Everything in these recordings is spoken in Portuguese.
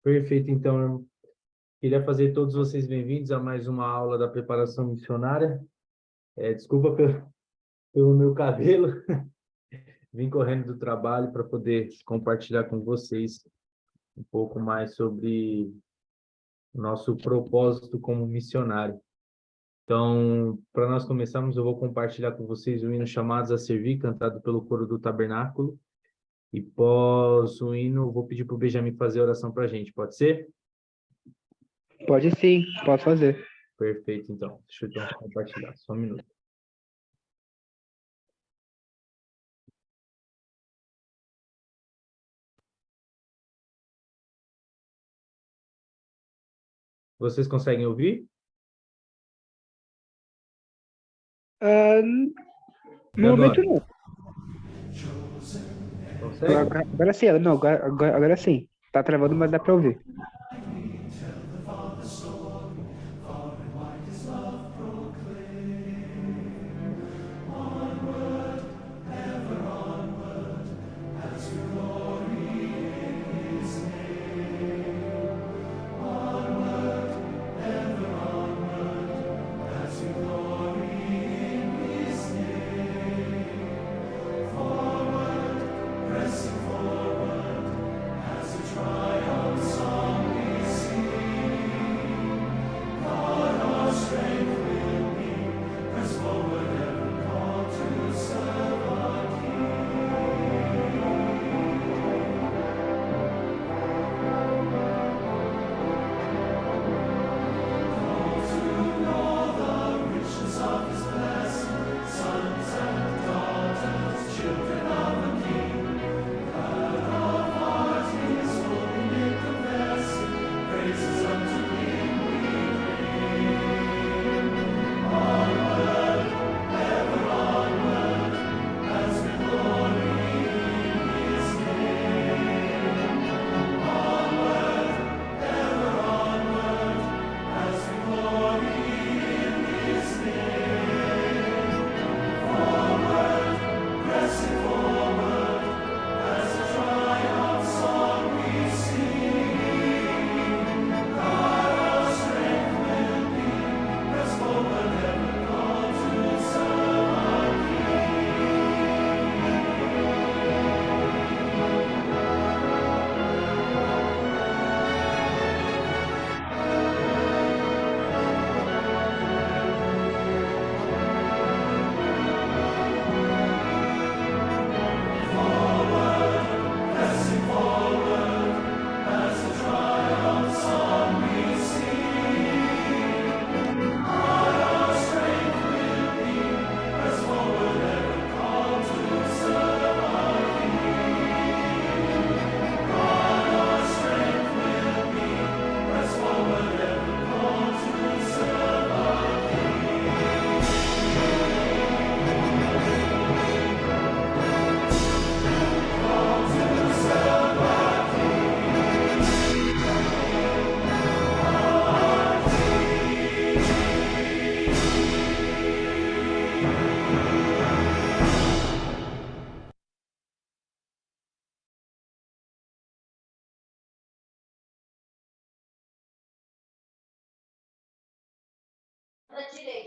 Perfeito, então, eu queria fazer todos vocês bem-vindos a mais uma aula da preparação missionária. Desculpa pelo meu cabelo, vim correndo do trabalho para poder compartilhar com vocês um pouco mais sobre o nosso propósito como missionário. Então, para nós começarmos, eu vou compartilhar com vocês o hino Chamados a Servir, cantado pelo coro do Tabernáculo. E pós o hino, eu vou pedir para o Benjamin fazer a oração para a gente, pode ser? Pode sim, posso fazer. Perfeito, então. Deixa eu então compartilhar, só um minuto. Vocês conseguem ouvir? No momento Agora? não. Consegue? Agora sim, não, agora sim. Tá travando, mas dá pra ouvir.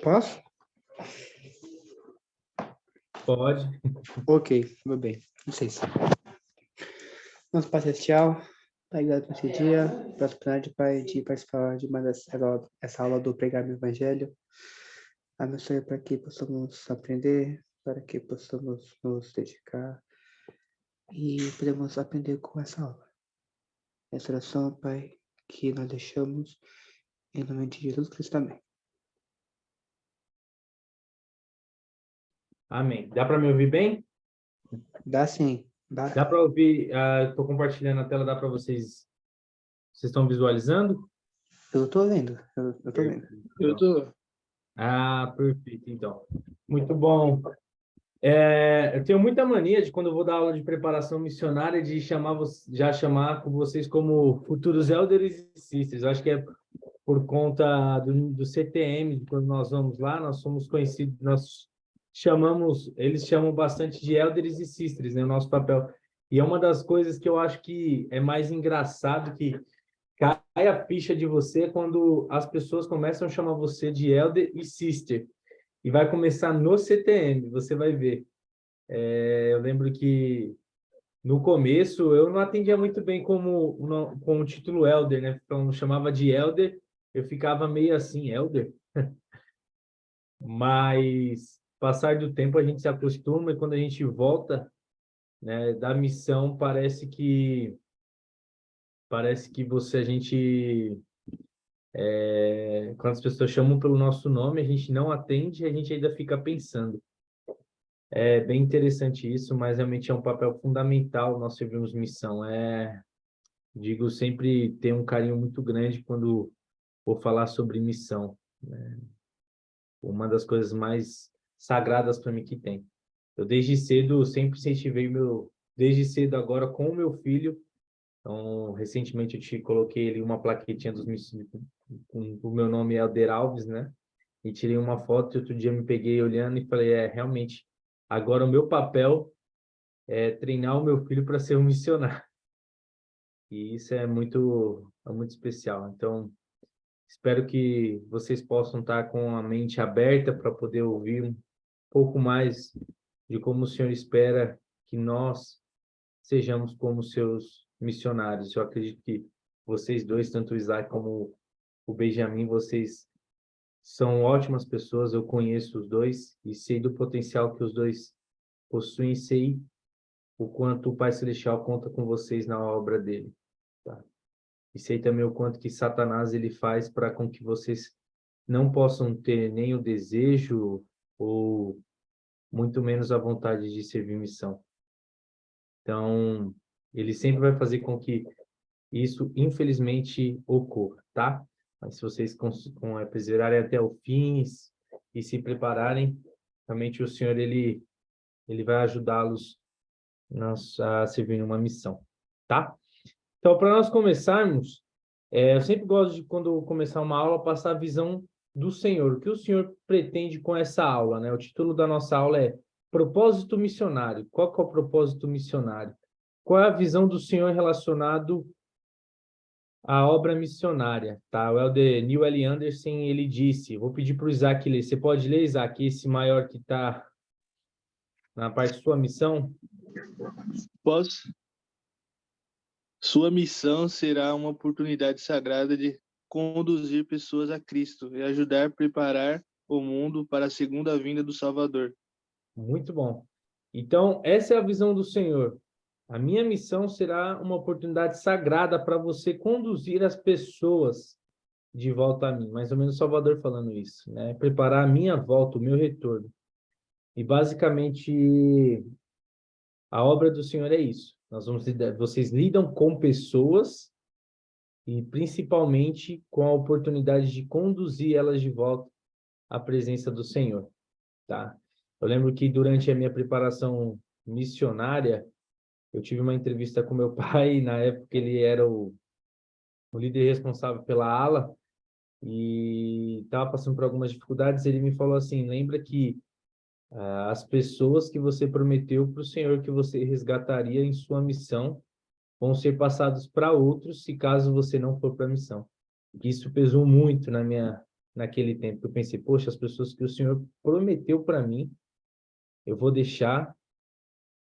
Posso? Pode. Ok, tudo bem. Licença. Nosso Pai Celestial, Pai, obrigado por esse dia, pela oportunidade, Pai, de participar de mais essa aula do Pregar no Evangelho. Abençoe para que possamos aprender, para que possamos nos dedicar e podemos aprender com essa aula. Essa oração, Pai, que nós deixamos em nome de Jesus Cristo também. Amém. Dá para me ouvir bem? Dá sim, dá. Dá para ouvir? Estou compartilhando a tela, dá para vocês? Vocês estão visualizando? Eu tô vendo, eu tô vendo. Eu tô. Perfeito, então. Muito bom. Eu tenho muita mania de, quando eu vou dar aula de preparação missionária, de já chamar com vocês como futuros elders e sisters. Eu acho que é por conta do CTM, quando nós vamos lá, nós somos conhecidos, eles chamam bastante de elders e sisters, né, o nosso papel. E é uma das coisas que eu acho que é mais engraçado, que cai a ficha de você quando as pessoas começam a chamar você de elder e sister. E vai começar no CTM, você vai ver. Eu lembro que no começo eu não atendia muito bem com o título elder, né? Então chamava de elder, eu ficava meio assim, elder? Mas passar do tempo a gente se acostuma e quando a gente volta, né, da missão, parece que a gente quando as pessoas chamam pelo nosso nome, a gente não atende, a gente ainda fica pensando. É bem interessante isso, mas realmente é um papel fundamental nós servimos missão. Digo, sempre tenho um carinho muito grande quando vou falar sobre missão. Uma das coisas mais sagradas para mim que tem. Eu desde cedo sempre incentivei desde cedo agora com o meu filho. Então, recentemente eu te coloquei ali uma plaquetinha com o meu nome é Alder Alves, né? E tirei uma foto e outro dia me peguei olhando e falei, realmente, agora o meu papel é treinar o meu filho para ser um missionário. E isso é muito especial. Então, espero que vocês possam estar com a mente aberta para poder ouvir um pouco mais de como o Senhor espera que nós sejamos como seus missionários. Eu acredito que vocês dois, tanto o Isaac como o Benjamin, vocês são ótimas pessoas. Eu conheço os dois e sei do potencial que os dois possuem, sei o quanto o Pai Celestial conta com vocês na obra dele, tá? E sei também o quanto que Satanás ele faz para com que vocês não possam ter nem o desejo ou muito menos a vontade de servir missão. Então, ele sempre vai fazer com que isso, infelizmente, ocorra, tá? Mas se vocês perseverarem até o fim e se prepararem, realmente o Senhor, ele vai ajudá-los a servir uma missão, tá? Então, para nós começarmos, eu sempre gosto de, quando começar uma aula, passar a visão do Senhor. O que o Senhor pretende com essa aula, né? O título da nossa aula é Propósito Missionário. Qual que é o propósito missionário? Qual é a visão do Senhor relacionado à obra missionária, tá? O elder Neil L. Anderson, ele disse, vou pedir para o Isaac ler. Você pode ler, Isaac, esse maior que está na parte de sua missão? Posso? Sua missão será uma oportunidade sagrada de conduzir pessoas a Cristo e ajudar a preparar o mundo para a segunda vinda do Salvador. Muito bom. Então, essa é a visão do Senhor. A minha missão será uma oportunidade sagrada para você conduzir as pessoas de volta a mim. Mais ou menos o Salvador falando isso, né? Preparar a minha volta, o meu retorno. E basicamente a obra do Senhor é isso. Vocês lidam com pessoas e principalmente com a oportunidade de conduzir elas de volta à presença do Senhor, tá? Eu lembro que durante a minha preparação missionária, eu tive uma entrevista com meu pai, na época ele era o líder responsável pela ala, e estava passando por algumas dificuldades. Ele me falou assim: lembra que as pessoas que você prometeu para o Senhor que você resgataria em sua missão vão ser passados para outros se caso você não for para a missão. Isso pesou muito naquele tempo. Eu pensei, poxa, as pessoas que o Senhor prometeu para mim, eu vou deixar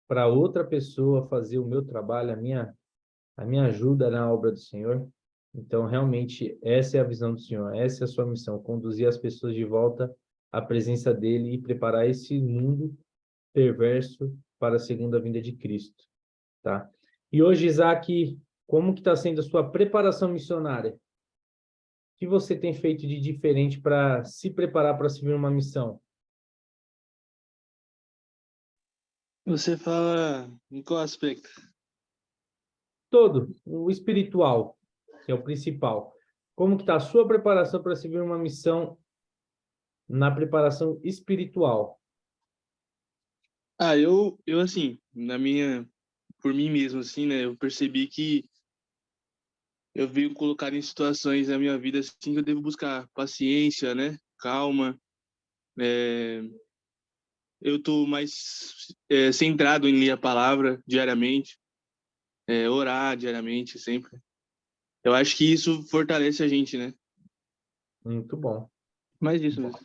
para outra pessoa fazer o meu trabalho, a minha ajuda na obra do Senhor. Então, realmente, essa é a visão do Senhor, essa é a sua missão, conduzir as pessoas de volta à presença dele e preparar esse mundo perverso para a segunda vinda de Cristo, tá? E hoje, Isaac, como que está sendo a sua preparação missionária? O que você tem feito de diferente para se preparar para servir uma missão? Você fala em qual aspecto? Todo, o espiritual, que é o principal. Como que está a sua preparação para servir uma missão na preparação espiritual? Eu assim, por mim mesmo, assim, né, eu percebi que eu venho colocar em situações na minha vida, assim, que eu devo buscar paciência, né, calma. Eu tô mais centrado em ler a palavra diariamente, orar diariamente, sempre. Eu acho que isso fortalece a gente, né? Muito bom. Mais isso mesmo.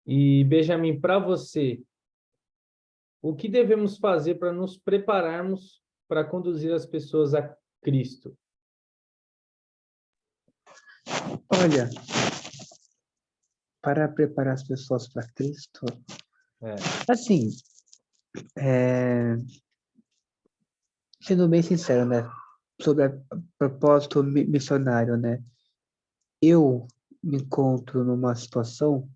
E, Benjamin, para você, o que devemos fazer para nos prepararmos para conduzir as pessoas a Cristo? Olha, para preparar as pessoas para Cristo, É. assim, sendo bem sincero, né, sobre o propósito missionário, né, eu me encontro numa situação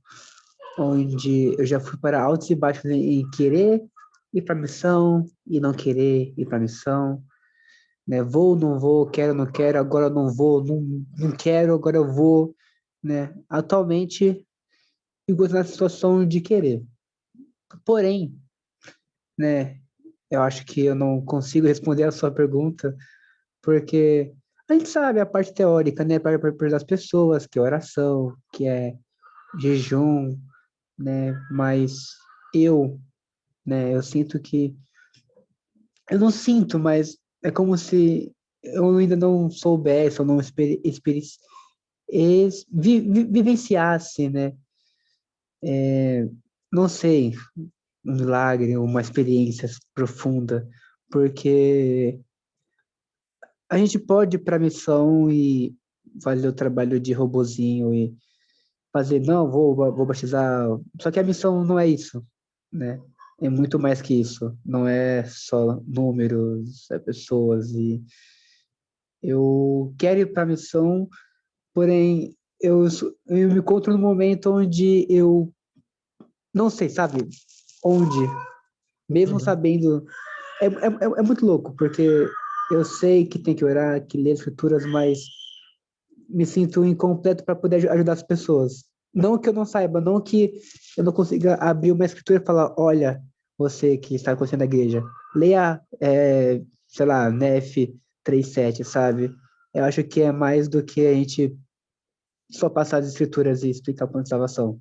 onde eu já fui para altos e baixos em querer ir para a missão e não querer ir para a missão, né? Vou, não vou, quero, não quero, agora eu não vou, não quero, agora eu vou, né? Atualmente, eu gosto na situação de querer. Porém, né, eu acho que eu não consigo responder a sua pergunta, porque a gente sabe a parte teórica, né, para das pessoas, que é oração, que é jejum, né, mas eu, né, eu sinto que, eu não sinto, mas é como se eu ainda não soubesse, ou não vivenciasse, né, não sei, um milagre, uma experiência profunda, porque a gente pode ir para a missão e fazer o trabalho de robozinho e fazer, não, vou batizar. Só que a missão não é isso, né? É muito mais que isso. Não é só números, é pessoas. E eu quero ir para a missão, porém, eu me encontro num momento onde eu não sei, sabe? Onde, mesmo Uhum. sabendo. É muito louco, porque eu sei que tem que orar, que ler as escrituras, mas me sinto incompleto para poder ajudar as pessoas. Não que eu não saiba, não que eu não consiga abrir uma escritura e falar, olha, você que está conhecendo a igreja, leia, sei lá, Nef 3:7, sabe? Eu acho que é mais do que a gente só passar as escrituras e explicar o plano de salvação.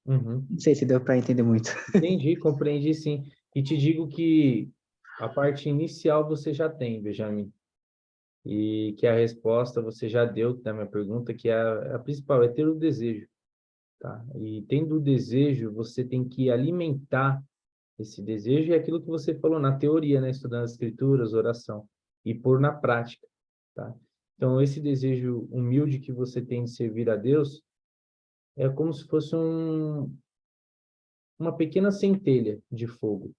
Uhum. Não sei se deu para entender muito. Entendi, compreendi sim. E te digo que a parte inicial você já tem, Benjamin. E que a resposta você já deu da minha pergunta, que é a principal, é ter o desejo, tá? E tendo o desejo, você tem que alimentar esse desejo e aquilo que você falou na teoria, né? Estudando as escrituras, oração, e pôr na prática, tá? Então, esse desejo humilde que você tem de servir a Deus é como se fosse uma pequena centelha de fogo,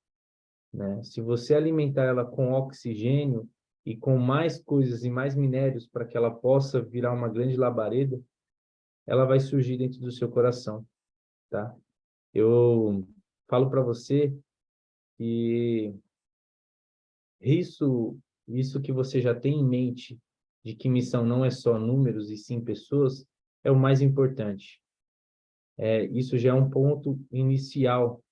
né? Se você alimentar ela com oxigênio e com mais coisas e mais minérios para que ela possa virar uma grande labareda, ela vai surgir dentro do seu coração, tá? Eu falo para você que isso que você já tem em mente de que missão não é só números e sim pessoas, é o mais importante. Isso já é um ponto inicial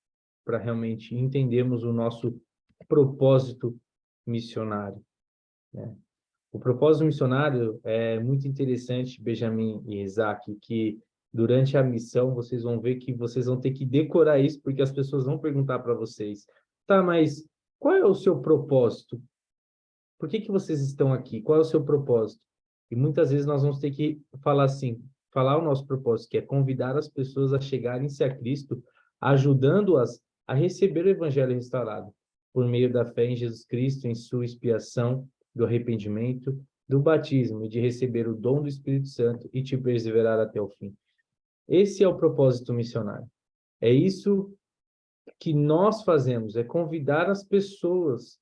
para realmente entendermos o nosso propósito missionário, né? O propósito missionário é muito interessante, Benjamin e Isaac, que durante a missão vocês vão ver que vocês vão ter que decorar isso, porque as pessoas vão perguntar para vocês, tá, mas qual é o seu propósito? Por que que vocês estão aqui? Qual é o seu propósito? E muitas vezes nós vamos ter que falar assim, falar o nosso propósito, que é convidar as pessoas a chegarem-se a Cristo, ajudando-as a receber o evangelho restaurado, por meio da fé em Jesus Cristo, em sua expiação, do arrependimento, do batismo e de receber o dom do Espírito Santo e te perseverar até o fim. Esse é o propósito missionário. É isso que nós fazemos, é convidar as pessoas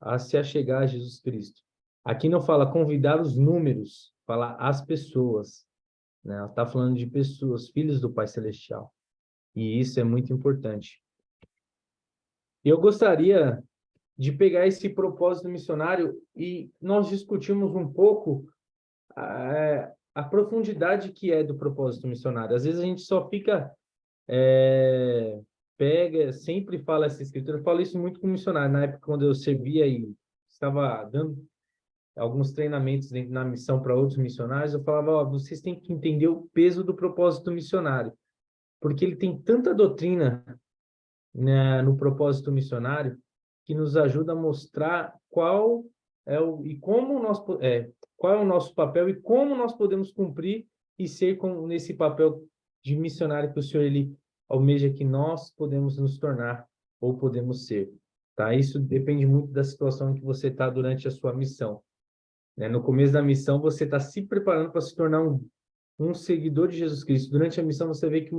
a se achegar a Jesus Cristo. Aqui não fala convidar os números, fala as pessoas, né? Ela está falando de pessoas, filhos do Pai Celestial. E isso é muito importante. Eu gostaria de pegar esse propósito missionário e nós discutimos um pouco a profundidade que é do propósito missionário. Às vezes a gente só fica pega, sempre fala essa escritura, eu falo isso muito com missionário, na época quando eu servia e estava dando alguns treinamentos na missão para outros missionários, eu falava, ó, vocês têm que entender o peso do propósito missionário, porque ele tem tanta doutrina, né, no propósito missionário que nos ajuda a mostrar qual qual é o nosso papel e como nós podemos cumprir e ser nesse papel de missionário que o Senhor ele almeja que nós podemos nos tornar ou podemos ser. Tá? Isso depende muito da situação em que você está durante a sua missão. Né? No começo da missão, você está se preparando para se tornar um seguidor de Jesus Cristo. Durante a missão, você vê que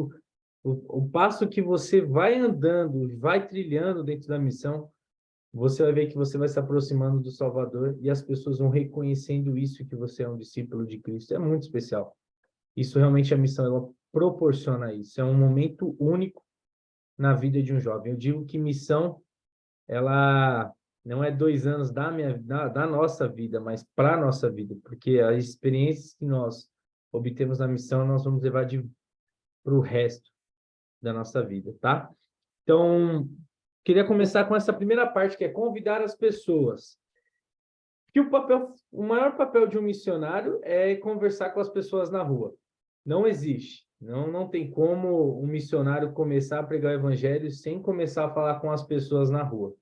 o passo que você vai andando, vai trilhando dentro da missão, você vai ver que você vai se aproximando do Salvador e as pessoas vão reconhecendo isso, que você é um discípulo de Cristo. É muito especial. Isso realmente, a missão, ela proporciona isso. É um momento único na vida de um jovem. Eu digo que missão, ela não é 2 anos da nossa vida, mas para a nossa vida, porque as experiências que nós obtemos na missão, nós vamos levar para o resto da nossa vida, tá? Então, queria começar com essa primeira parte, que é convidar as pessoas. Que o maior papel de um missionário é conversar com as pessoas na rua. Não existe. Não tem como um missionário começar a pregar o evangelho sem começar a falar com as pessoas na rua.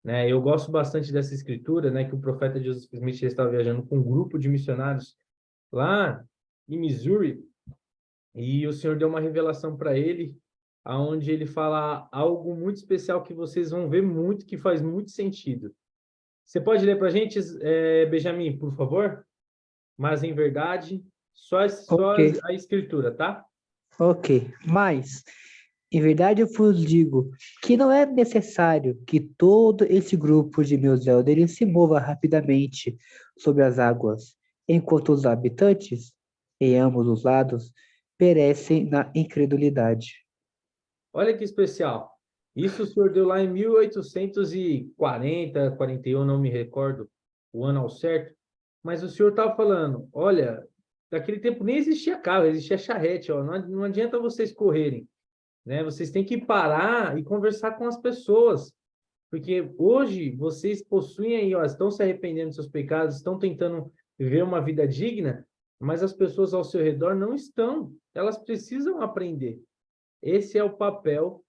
Né? Eu gosto bastante dessa escritura, né, que o profeta Joseph Smith estava viajando com um grupo de missionários lá em Missouri, e o Senhor deu uma revelação para ele, aonde ele fala algo muito especial que vocês vão ver muito, que faz muito sentido. Você pode ler para a gente, Benjamin, por favor? Mas, em verdade, só Ok, a escritura, tá? ok. Mas, em verdade eu vos digo que não é necessário que todo esse grupo de meus elders se mova rapidamente sobre as águas, enquanto os habitantes, em ambos os lados, perecem na incredulidade. Olha que especial. Isso o senhor deu lá em 1840, 41, não me recordo o ano ao certo, mas o senhor estava falando, olha, naquele tempo nem existia carro, existia charrete, ó, não adianta vocês correrem, né? Vocês têm que parar e conversar com as pessoas, porque hoje vocês possuem aí, ó, estão se arrependendo dos seus pecados, estão tentando viver uma vida digna, mas as pessoas ao seu redor não estão, elas precisam aprender. Esse é o papel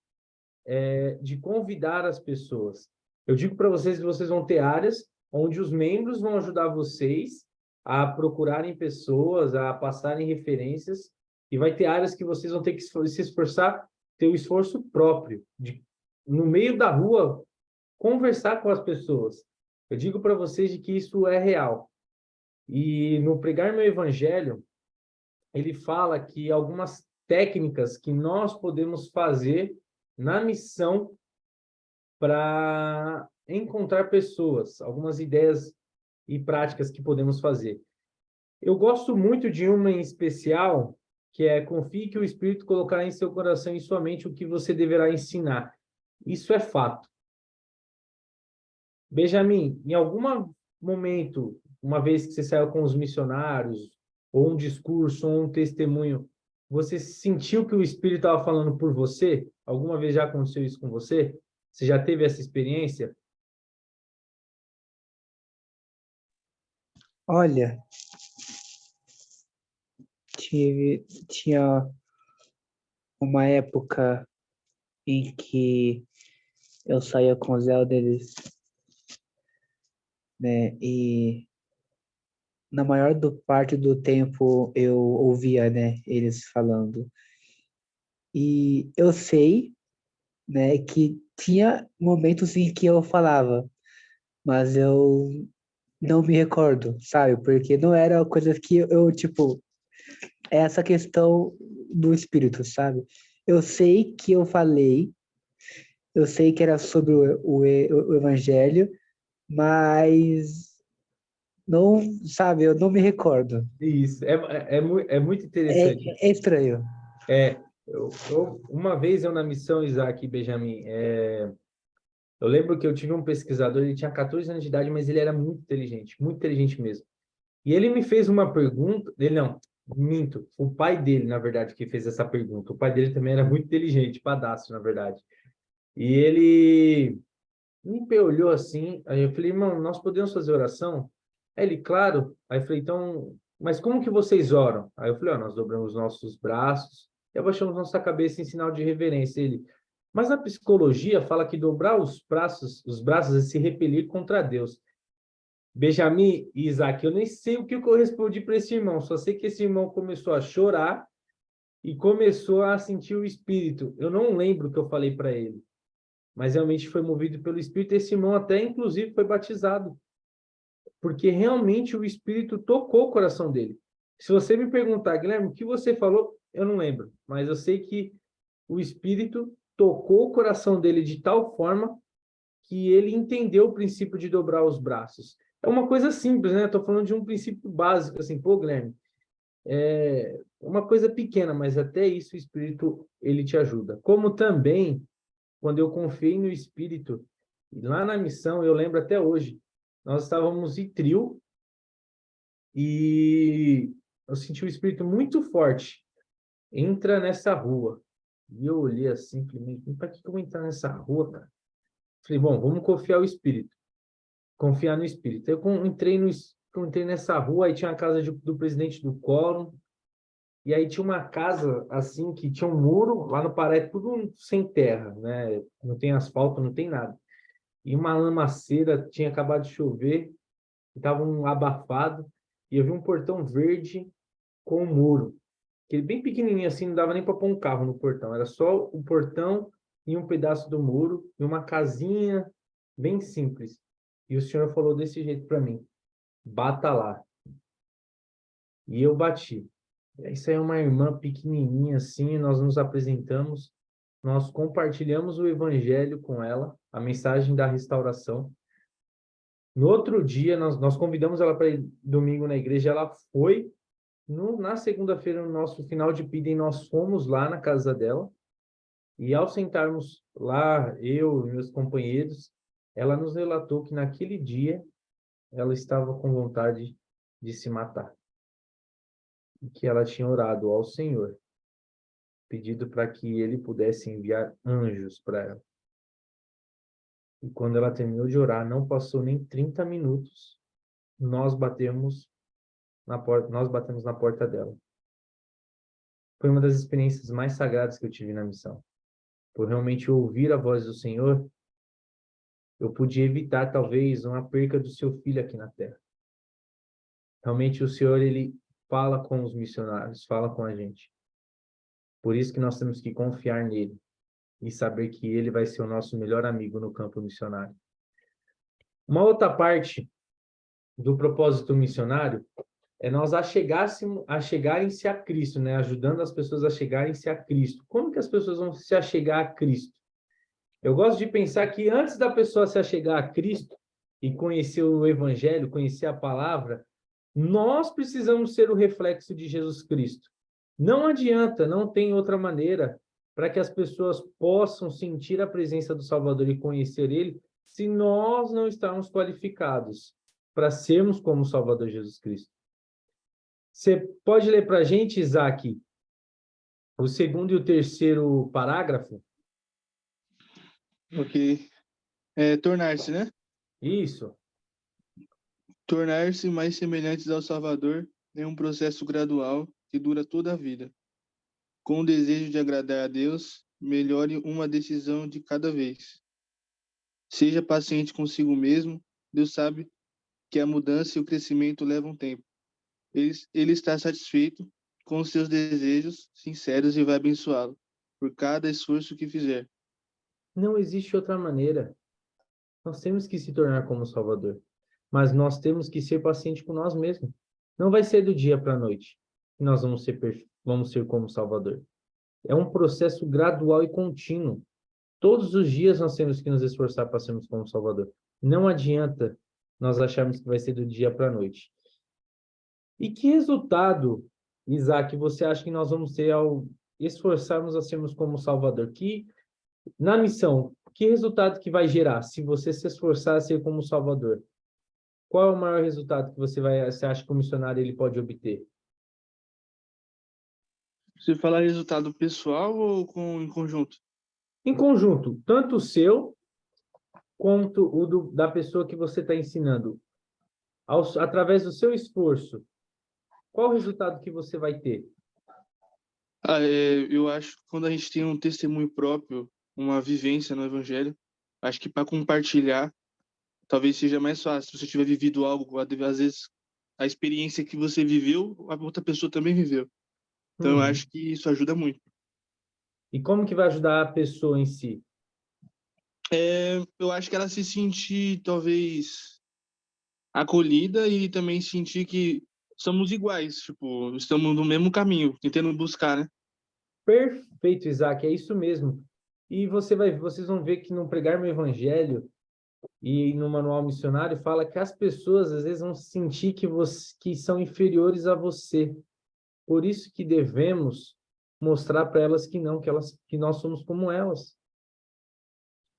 de convidar as pessoas. Eu digo para vocês que vocês vão ter áreas onde os membros vão ajudar vocês a procurarem pessoas, a passarem referências, e vai ter áreas que vocês vão ter que se esforçar, ter o esforço próprio, de, no meio da rua, conversar com as pessoas. Eu digo para vocês de que isso é real. E no Pregar Meu Evangelho, ele fala que algumas técnicas que nós podemos fazer na missão para encontrar pessoas, algumas ideias e práticas que podemos fazer. Eu gosto muito de uma em especial, que é: confie que o Espírito colocará em seu coração e em sua mente o que você deverá ensinar. Isso é fato. Benjamin, em algum momento, uma vez que você saiu com os missionários, ou um discurso, ou um testemunho, você sentiu que o Espírito estava falando por você? Alguma vez já aconteceu isso com você? Você já teve essa experiência? Olha, tinha uma época em que eu saía com os elders, né, e na maior parte do tempo eu ouvia, né, eles falando. E eu sei, né, que tinha momentos em que eu falava, mas eu não me recordo, sabe? Porque não era coisa que tipo, é essa questão do espírito, sabe? Eu sei que eu falei, eu sei que era sobre o evangelho, mas não, sabe, eu não me recordo. Isso, é muito interessante. É estranho. Uma vez eu na missão, Isaac e Benjamin, eu lembro que eu tive um pesquisador, ele tinha 14 anos de idade, mas ele era muito inteligente mesmo. E ele me fez uma pergunta, ele não, minto, o pai dele, na verdade, que fez essa pergunta. O pai dele também era muito inteligente, padastro, na verdade. E ele me olhou assim, aí eu falei: irmão, nós podemos fazer oração? Aí ele: claro. Aí eu falei: então, mas como que vocês oram? Aí eu falei: ó, nós dobramos os nossos braços e abaixamos nossa cabeça em sinal de reverência. Ele: mas a psicologia fala que dobrar os braços é se repelir contra Deus. Benjamin e Isaac, eu nem sei o que eu respondi para esse irmão, só sei que esse irmão começou a chorar e começou a sentir o Espírito. Eu não lembro o que eu falei para ele, mas realmente foi movido pelo Espírito. Esse irmão até, inclusive, foi batizado, porque realmente o Espírito tocou o coração dele. Se você me perguntar, Guilherme, o que você falou, eu não lembro, mas eu sei que o Espírito tocou o coração dele de tal forma que ele entendeu o princípio de dobrar os braços. É uma coisa simples, né? Estou falando de um princípio básico, assim, pô, Guilherme, é uma coisa pequena, mas até isso o Espírito, ele te ajuda. Como também, quando eu confiei no Espírito, lá na missão, eu lembro até hoje, nós estávamos em trio e eu senti o Espírito muito forte. Entra nessa rua. E eu olhei assim, falei, para que eu vou entrar nessa rua, cara? Falei, bom, vamos confiar no Espírito. Confiar no Espírito. Entrei nessa rua, aí tinha a casa do presidente do Quórum, e aí tinha uma casa, assim, que tinha um muro, lá no Pará é tudo sem terra, né? Não tem asfalto, não tem nada. E uma lamaceira, tinha acabado de chover, estava um abafado, e eu vi um portão verde com um muro. Aquele bem pequenininho assim, não dava nem para pôr um carro no portão. Era só o portão e um pedaço do muro, e uma casinha bem simples. E o senhor falou desse jeito para mim, bata lá. E eu bati. Isso aí é uma irmã pequenininha assim, nós nos apresentamos, nós compartilhamos o evangelho com ela, a mensagem da restauração. No outro dia, nós convidamos ela para ir domingo na igreja, ela foi. Na segunda-feira, no nosso final de Pidem, nós fomos lá na casa dela, e ao sentarmos lá, eu e meus companheiros, ela nos relatou que naquele dia ela estava com vontade de se matar. E que ela tinha orado ao Senhor, pedido para que ele pudesse enviar anjos para ela. E quando ela terminou de orar, não passou nem 30 minutos, nós batemos na porta dela. Foi uma das experiências mais sagradas que eu tive na missão. Por realmente ouvir a voz do Senhor, eu pude evitar talvez uma perca do seu filho aqui na terra. Realmente o Senhor, ele fala com os missionários, fala com a gente. Por isso que nós temos que confiar nele e saber que ele vai ser o nosso melhor amigo no campo missionário. Uma outra parte do propósito missionário é nós achegarem-se a Cristo, né? Ajudando as pessoas a chegarem-se a Cristo. Como que as pessoas vão se achegar a Cristo? Eu gosto de pensar que antes da pessoa se achegar a Cristo e conhecer o Evangelho, conhecer a palavra, nós precisamos ser o reflexo de Jesus Cristo. Não adianta, não tem outra maneira para que as pessoas possam sentir a presença do Salvador e conhecer Ele, se nós não estamos qualificados para sermos como o Salvador Jesus Cristo. Você pode ler para a gente, Isaac, o segundo e o terceiro parágrafo? Ok. Tornar-se, né? Isso. Tornar-se mais semelhantes ao Salvador é um processo gradual que dura toda a vida. Com o desejo de agradar a Deus, melhore uma decisão de cada vez. Seja paciente consigo mesmo. Deus sabe que a mudança e o crescimento levam tempo. Ele está satisfeito com os seus desejos sinceros e vai abençoá-lo por cada esforço que fizer. Não existe outra maneira. Nós temos que se tornar como o Salvador. Mas nós temos que ser pacientes com nós mesmos. Não vai ser do dia para a noite que nós vamos ser como o Salvador. É um processo gradual e contínuo. Todos os dias nós temos que nos esforçar para sermos como o Salvador. Não adianta nós acharmos que vai ser do dia para a noite. E que resultado, Isaac, você acha que nós vamos ter ao esforçarmos a sermos como o Salvador? Na missão, que resultado que vai gerar se você se esforçar a ser como o Salvador? Qual é o maior resultado que você acha que o missionário ele pode obter? Você fala resultado pessoal ou em conjunto? Em conjunto, tanto o seu quanto da pessoa que você está ensinando. Através do seu esforço, qual o resultado que você vai ter? Eu acho que quando a gente tem um testemunho próprio, uma vivência no Evangelho, acho que para compartilhar talvez seja mais fácil se você tiver vivido algo, às vezes a experiência que você viveu, a outra pessoa também viveu. Então eu Uhum. acho que isso ajuda muito. E como que vai ajudar a pessoa em si? Eu acho que ela se sentir, talvez, acolhida e também sentir que somos iguais, tipo, estamos no mesmo caminho, tentando buscar, né? Perfeito, Isaac, é isso mesmo. E vocês vão ver que no Pregar meu Evangelho e no Manual Missionário fala que as pessoas às vezes vão sentir que são inferiores a você. Por isso que devemos mostrar para elas que não, que nós somos como elas.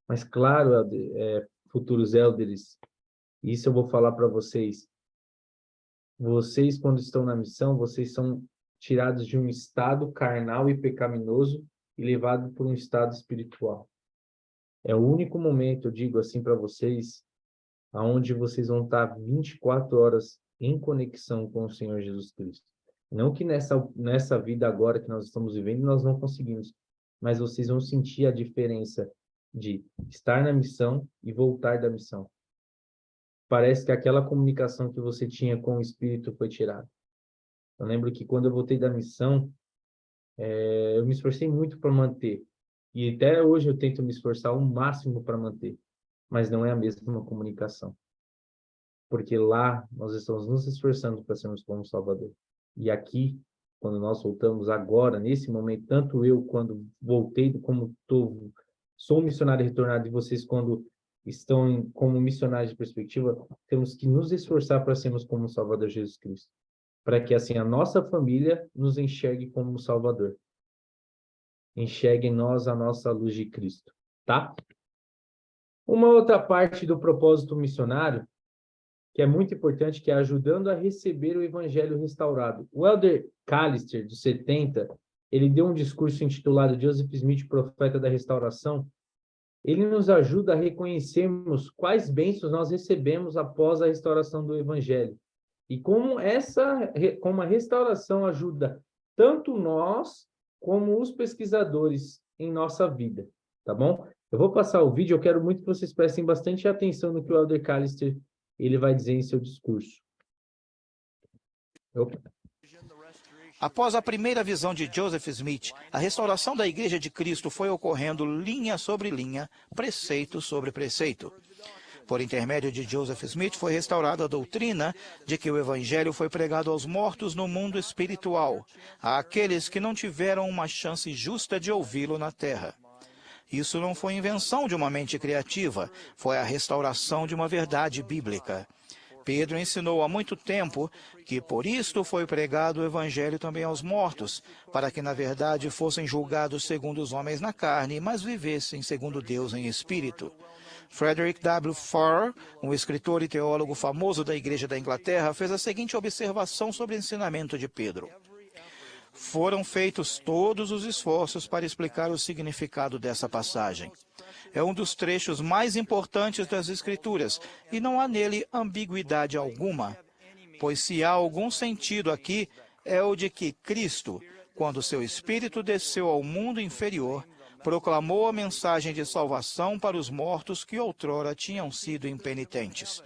Mas claro, futuros élderes, isso eu vou falar para vocês. Vocês, quando estão na missão, vocês são tirados de um estado carnal e pecaminoso e levados para um estado espiritual. É o único momento, eu digo assim para vocês, aonde vocês vão estar 24 horas em conexão com o Senhor Jesus Cristo. Não que nessa vida agora que nós estamos vivendo, nós não conseguimos, mas vocês vão sentir a diferença de estar na missão e voltar da missão. Parece que aquela comunicação que você tinha com o Espírito foi tirada. Eu lembro que quando eu voltei da missão, eu me esforcei muito para manter. E até hoje eu tento me esforçar ao máximo para manter. Mas não é a mesma comunicação. Porque lá nós estamos nos esforçando para sermos como Salvador. E aqui, quando nós voltamos agora, nesse momento, tanto eu quando voltei, sou um missionário retornado, e vocês quando estão como missionários de perspectiva, temos que nos esforçar para sermos como Salvador Jesus Cristo. Para que assim a nossa família nos enxergue como Salvador. Enxergue em nós a nossa luz de Cristo, tá? Uma outra parte do propósito missionário, que é muito importante, que é ajudando a receber o evangelho restaurado. O Elder Callister, dos 70, ele deu um discurso intitulado Joseph Smith, Profeta da Restauração. Ele nos ajuda a reconhecermos quais bênçãos nós recebemos após a restauração do evangelho. E como a restauração ajuda tanto nós como os pesquisadores em nossa vida, tá bom? Eu vou passar o vídeo, eu quero muito que vocês prestem bastante atenção no que o Elder Callister ele vai dizer em seu discurso. Opa. Após a primeira visão de Joseph Smith, a restauração da Igreja de Cristo foi ocorrendo linha sobre linha, preceito sobre preceito. Por intermédio de Joseph Smith, foi restaurada a doutrina de que o Evangelho foi pregado aos mortos no mundo espiritual, àqueles que não tiveram uma chance justa de ouvi-lo na terra. Isso não foi invenção de uma mente criativa, foi a restauração de uma verdade bíblica. Pedro ensinou há muito tempo que por isto foi pregado o Evangelho também aos mortos, para que na verdade fossem julgados segundo os homens na carne, mas vivessem segundo Deus em espírito. Frederick W. Farr, um escritor e teólogo famoso da Igreja da Inglaterra, fez a seguinte observação sobre o ensinamento de Pedro. Foram feitos todos os esforços para explicar o significado dessa passagem. É um dos trechos mais importantes das Escrituras e não há nele ambiguidade alguma, pois se há algum sentido aqui, é o de que Cristo, quando seu Espírito desceu ao mundo inferior, proclamou a mensagem de salvação para os mortos que outrora tinham sido impenitentes.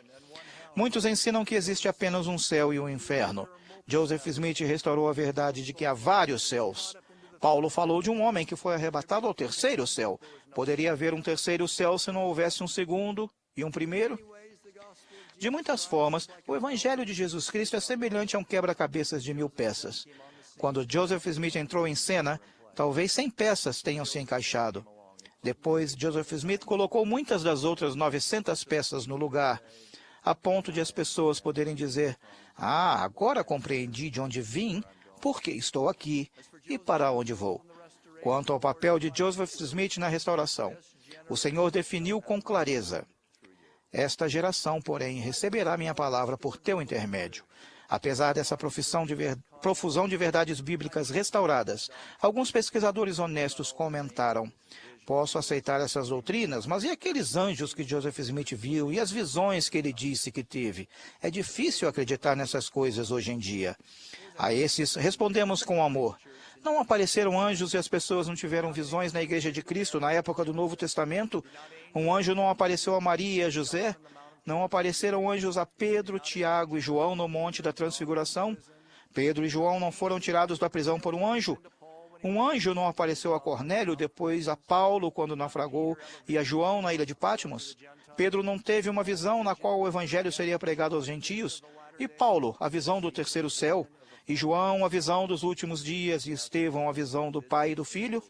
Muitos ensinam que existe apenas um céu e um inferno. Joseph Smith restaurou a verdade de que há vários céus. Paulo falou de um homem que foi arrebatado ao terceiro céu. Poderia haver um terceiro céu se não houvesse um segundo e um primeiro? De muitas formas, o Evangelho de Jesus Cristo é semelhante a um quebra-cabeças de 1000 peças. Quando Joseph Smith entrou em cena, talvez 100 peças tenham se encaixado. Depois, Joseph Smith colocou muitas das outras 900 peças no lugar, a ponto de as pessoas poderem dizer: "Ah, agora compreendi de onde vim, por que estou aqui e para onde vou." Quanto ao papel de Joseph Smith na restauração, o Senhor definiu com clareza: "Esta geração, porém, receberá minha palavra por teu intermédio." Apesar dessa profusão de verdades bíblicas restauradas, alguns pesquisadores honestos comentaram: "Posso aceitar essas doutrinas, mas e aqueles anjos que Joseph Smith viu e as visões que ele disse que teve? É difícil acreditar nessas coisas hoje em dia." A esses respondemos com amor: não apareceram anjos e as pessoas não tiveram visões na Igreja de Cristo na época do Novo Testamento? Um anjo não apareceu a Maria e a José? Não apareceram anjos a Pedro, Tiago e João no Monte da Transfiguração? Pedro e João não foram tirados da prisão por um anjo? Um anjo não apareceu a Cornélio, depois a Paulo quando naufragou e a João na ilha de Patmos? Pedro não teve uma visão na qual o evangelho seria pregado aos gentios? E Paulo, a visão do terceiro céu? E João, a visão dos últimos dias? E Estevão, a visão do Pai e do Filho?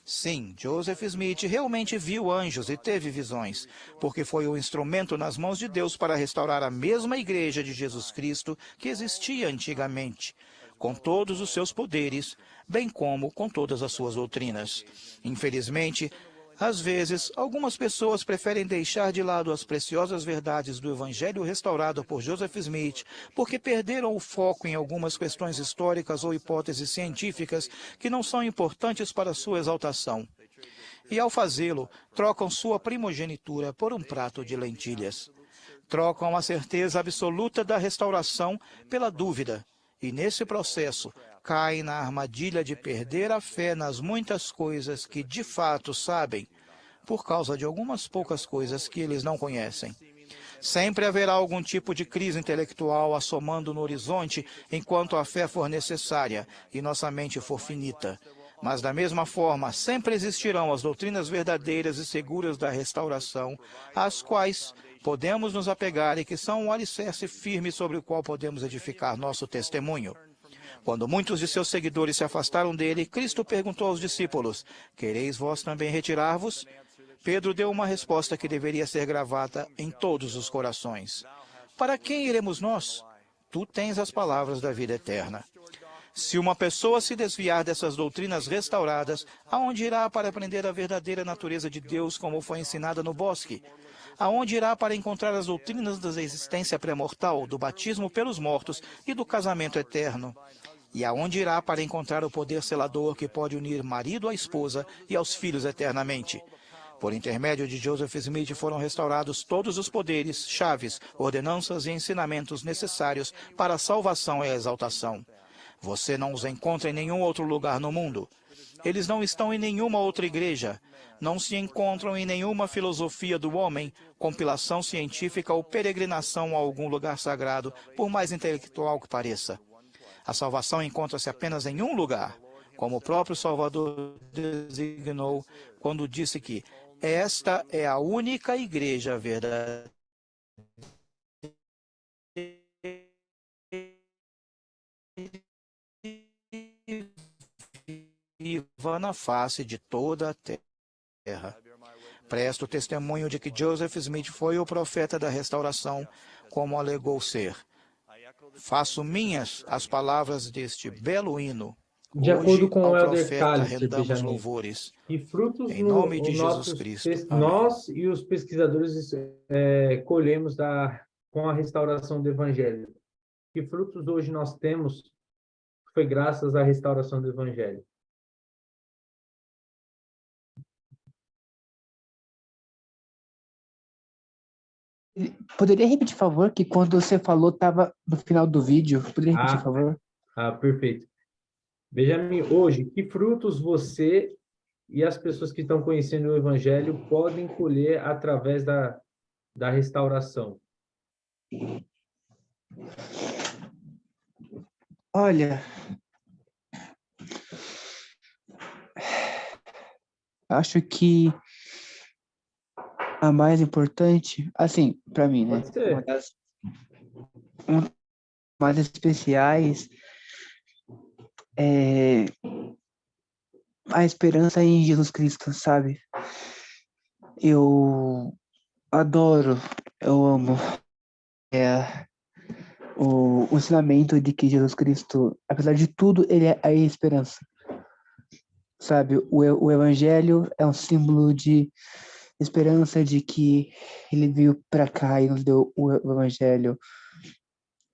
Sim, Joseph Smith realmente viu anjos e teve visões, porque foi o instrumento nas mãos de Deus para restaurar a mesma igreja de Jesus Cristo que existia antigamente, com todos os seus poderes, bem como com todas as suas doutrinas. Infelizmente, às vezes, algumas pessoas preferem deixar de lado as preciosas verdades do Evangelho restaurado por Joseph Smith porque perderam o foco em algumas questões históricas ou hipóteses científicas que não são importantes para sua exaltação. E, ao fazê-lo, trocam sua primogenitura por um prato de lentilhas. Trocam a certeza absoluta da restauração pela dúvida, e, nesse processo, caem na armadilha de perder a fé nas muitas coisas que de fato sabem, por causa de algumas poucas coisas que eles não conhecem. Sempre haverá algum tipo de crise intelectual assomando no horizonte enquanto a fé for necessária e nossa mente for finita. Mas, da mesma forma, sempre existirão as doutrinas verdadeiras e seguras da restauração, às quais podemos nos apegar e que são um alicerce firme sobre o qual podemos edificar nosso testemunho. Quando muitos de seus seguidores se afastaram dele, Cristo perguntou aos discípulos: "Quereis vós também retirar-vos?" Pedro deu uma resposta que deveria ser gravada em todos os corações. "Para quem iremos nós? Tu tens as palavras da vida eterna." Se uma pessoa se desviar dessas doutrinas restauradas, aonde irá para aprender a verdadeira natureza de Deus como foi ensinada no bosque? Aonde irá para encontrar as doutrinas da existência pré-mortal, do batismo pelos mortos e do casamento eterno? E aonde irá para encontrar o poder selador que pode unir marido à esposa e aos filhos eternamente? Por intermédio de Joseph Smith foram restaurados todos os poderes, chaves, ordenanças e ensinamentos necessários para a salvação e a exaltação. Você não os encontra em nenhum outro lugar no mundo. Eles não estão em nenhuma outra igreja. Não se encontram em nenhuma filosofia do homem, compilação científica ou peregrinação a algum lugar sagrado, por mais intelectual que pareça. A salvação encontra-se apenas em um lugar, como o próprio Salvador designou quando disse que esta é a única igreja verdadeira viva na face de toda a terra. Presto testemunho de que Joseph Smith foi o profeta da restauração, como alegou ser. Faço minhas as palavras deste belo hino. De acordo Hoje, com ao o Elder profeta, Kalister, rendamos Benjamin, louvores. que frutos Em nome de Jesus nossos Cristo. Amém. nós e os pesquisadores colhemos com a restauração do Evangelho? Que frutos hoje nós temos foi graças à restauração do Evangelho? Poderia repetir, por favor, que quando você falou estava no final do vídeo. Poderia repetir, por favor? Perfeito. Benjamin, hoje, que frutos você e as pessoas que estão conhecendo o Evangelho podem colher através da restauração? Olha, acho que a mais importante, assim, para mim, né? Pode ser. Uma das mais especiais é a esperança em Jesus Cristo, sabe? Eu adoro, eu amo o ensinamento de que Jesus Cristo, apesar de tudo, ele é a esperança. Sabe, o Evangelho é um símbolo de esperança de que ele veio para cá e nos deu o Evangelho,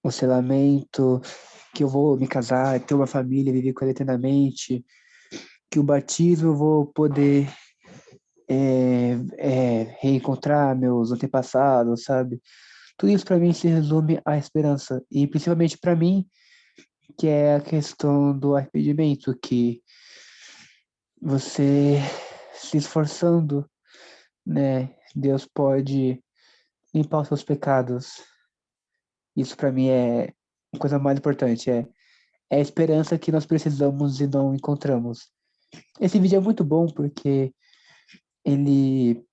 o selamento, que eu vou me casar, ter uma família, viver com ele eternamente, que o batismo eu vou poder reencontrar meus antepassados, sabe? Tudo isso para mim se resume à esperança, e principalmente para mim, que é a questão do arrependimento, que você se esforçando, né, Deus pode limpar os seus pecados. Isso para mim é a coisa mais importante, é a esperança que nós precisamos e não encontramos. Esse vídeo é muito bom porque ele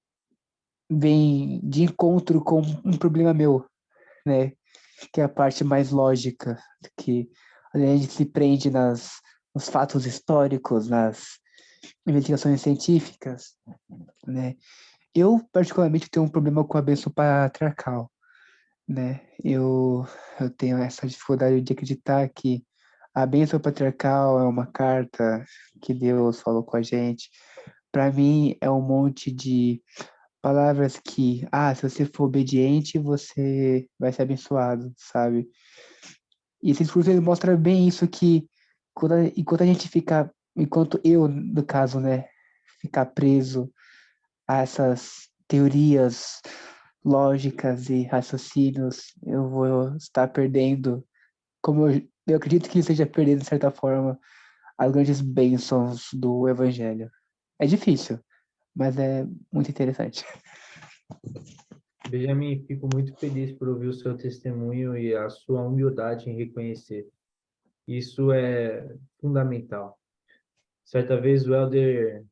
vem de encontro com um problema meu, né? Que é a parte mais lógica, que a gente se prende nos fatos históricos, nas investigações científicas, né? Eu, particularmente, tenho um problema com a bênção patriarcal, né? Eu tenho essa dificuldade de acreditar que a bênção patriarcal é uma carta que Deus falou com a gente. Para mim, é um monte de palavras que, se você for obediente, você vai ser abençoado, sabe? E esse discurso ele mostra bem isso que enquanto eu, no caso, né, ficar preso a essas teorias lógicas e raciocínios, eu vou estar perdendo, como eu acredito que esteja perdendo, de certa forma, as grandes bênçãos do Evangelho. É difícil, mas é muito interessante. Benjamin, fico muito feliz por ouvir o seu testemunho e a sua humildade em reconhecer. Isso é fundamental. Certa vez o elder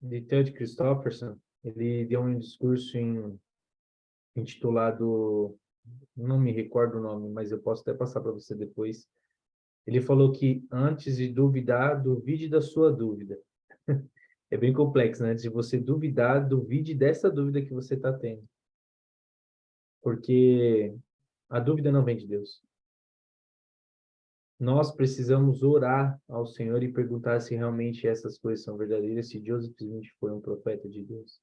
de Ted Christofferson, ele deu um discurso intitulado, não me recordo o nome, mas eu posso até passar para você depois. Ele falou que antes de duvidar, duvide da sua dúvida. É bem complexo, né? Antes de você duvidar, duvide dessa dúvida que você está tendo. Porque a dúvida não vem de Deus. Nós precisamos orar ao Senhor e perguntar se realmente essas coisas são verdadeiras, se Joseph Smith foi um profeta de Deus.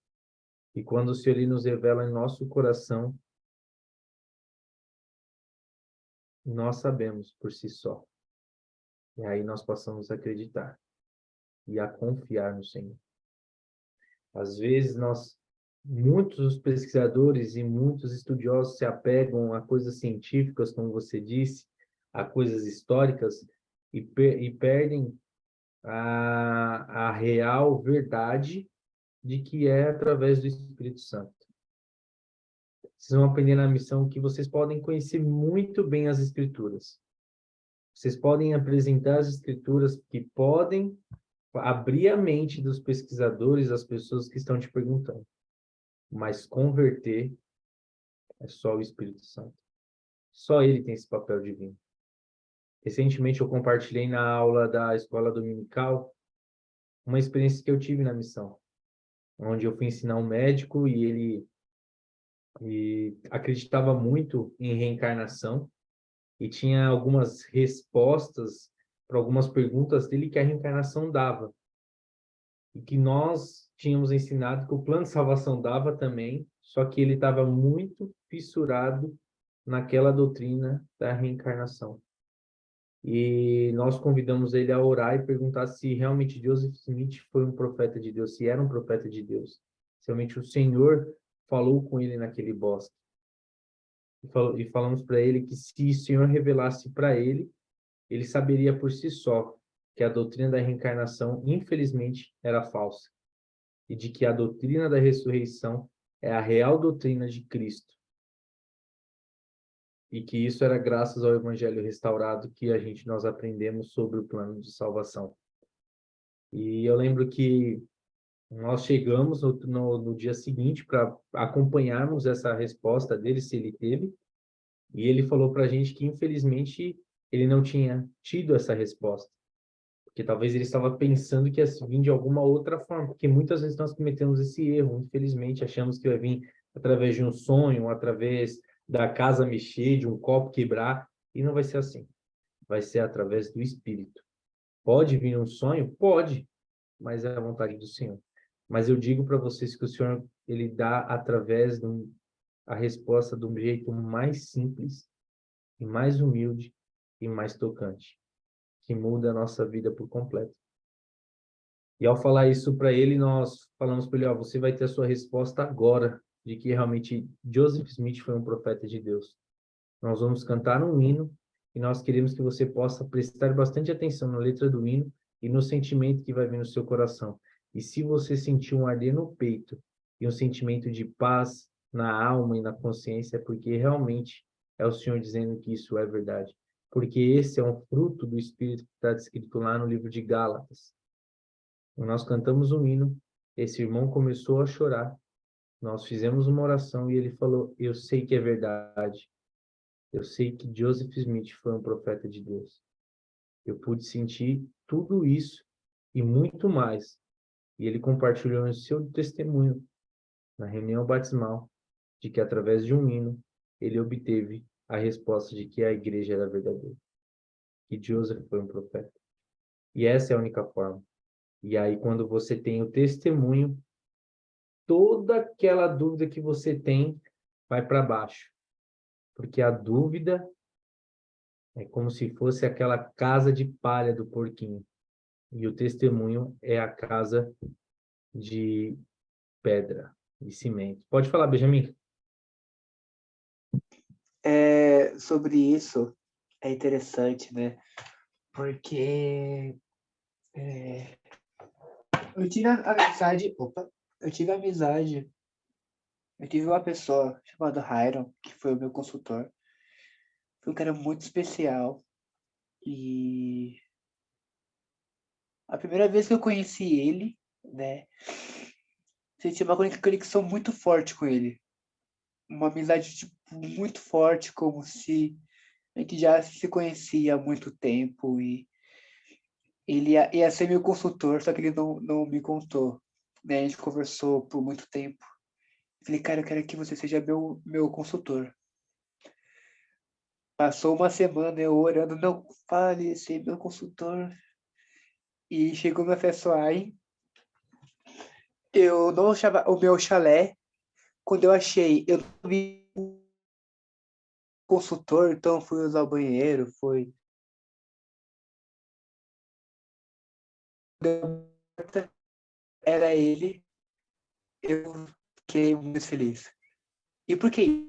E quando o Senhor ele nos revela em nosso coração, nós sabemos por si só. E aí nós passamos a acreditar e a confiar no Senhor. Às vezes muitos dos pesquisadores e muitos estudiosos se apegam a coisas científicas, como você disse, a coisas históricas e perdem a real verdade de que é através do Espírito Santo. Vocês vão aprender na missão que vocês podem conhecer muito bem as Escrituras. Vocês podem apresentar as Escrituras que podem abrir a mente dos pesquisadores, das pessoas que estão te perguntando. Mas converter é só o Espírito Santo. Só ele tem esse papel divino. Recentemente eu compartilhei na aula da escola dominical uma experiência que eu tive na missão, onde eu fui ensinar um médico e ele acreditava muito em reencarnação e tinha algumas respostas para algumas perguntas dele que a reencarnação dava. E que nós tínhamos ensinado que o plano de salvação dava também, só que ele estava muito fissurado naquela doutrina da reencarnação. E nós convidamos ele a orar e perguntar se realmente Joseph Smith foi um profeta de Deus, se era um profeta de Deus. Se realmente o Senhor falou com ele naquele bosque. E falamos para ele que se o Senhor revelasse para ele, ele saberia por si só que a doutrina da reencarnação, infelizmente, era falsa. E de que a doutrina da ressurreição é a real doutrina de Cristo. E que isso era graças ao Evangelho restaurado que nós aprendemos sobre o plano de salvação. E eu lembro que nós chegamos no dia seguinte para acompanharmos essa resposta dele, se ele teve, e ele falou para a gente que, infelizmente, ele não tinha tido essa resposta. Porque talvez ele estava pensando que ia vir de alguma outra forma, porque muitas vezes nós cometemos esse erro, infelizmente, achamos que vai vir através de um sonho, através da casa mexer, de um copo quebrar, e não vai ser assim. Vai ser através do Espírito. Pode vir um sonho? Pode, mas é a vontade do Senhor. Mas eu digo para vocês que o Senhor, ele dá através a resposta de um jeito mais simples, e mais humilde e mais tocante, que muda a nossa vida por completo. E ao falar isso para ele, nós falamos para ele, você vai ter a sua resposta agora, de que realmente Joseph Smith foi um profeta de Deus. Nós vamos cantar um hino e nós queremos que você possa prestar bastante atenção na letra do hino e no sentimento que vai vir no seu coração. E se você sentir um arder no peito e um sentimento de paz, na alma e na consciência, é porque realmente é o Senhor dizendo que isso é verdade. Porque esse é um fruto do Espírito que está descrito lá no livro de Gálatas. Quando nós cantamos um hino, esse irmão começou a chorar, nós fizemos uma oração e ele falou, eu sei que é verdade, eu sei que Joseph Smith foi um profeta de Deus. Eu pude sentir tudo isso e muito mais. E ele compartilhou o seu testemunho na reunião batismal, de que através de um hino, ele obteve a resposta de que a igreja era verdadeira, que Joseph foi um profeta. E essa é a única forma. E aí, quando você tem o testemunho, toda aquela dúvida que você tem vai para baixo. Porque a dúvida é como se fosse aquela casa de palha do porquinho. E o testemunho é a casa de pedra, de cimento. Pode falar, Benjamin. Sobre isso, é interessante, né? Porque eu tive amizade. Eu tive uma pessoa chamada Hiron, que foi o meu consultor. Foi um cara muito especial. E a primeira vez que eu conheci ele, né? Senti uma conexão muito forte com ele. Uma amizade tipo, muito forte, como se a gente já se conhecia há muito tempo. E ele ia ser meu consultor, só que ele não me contou. Né? A gente conversou por muito tempo. Falei, cara, eu quero que você seja meu consultor. Passou uma semana eu orando, não fale, ser meu consultor. E chegou no FSOI, eu não achava o meu chalé. Quando eu achei, eu não vi o consultor, então fui usar o banheiro, era ele, eu fiquei muito feliz. E por quê?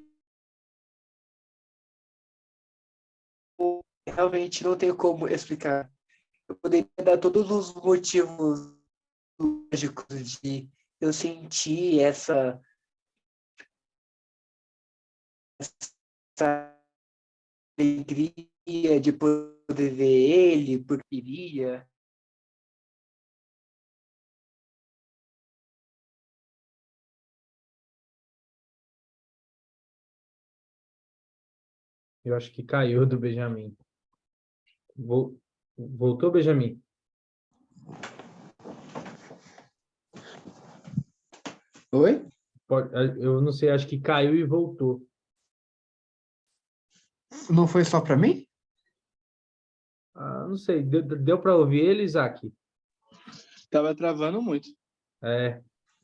Realmente não tenho como explicar. Eu poderia dar todos os motivos lógicos de eu sentir essa alegria de poder ver ele, porque queria. Eu acho que caiu do Benjamin. Voltou, Benjamin? Oi? Eu não sei, acho que caiu e voltou. Não foi só para mim? Ah, não sei, deu para ouvir ele, Isaac? Tava travando muito.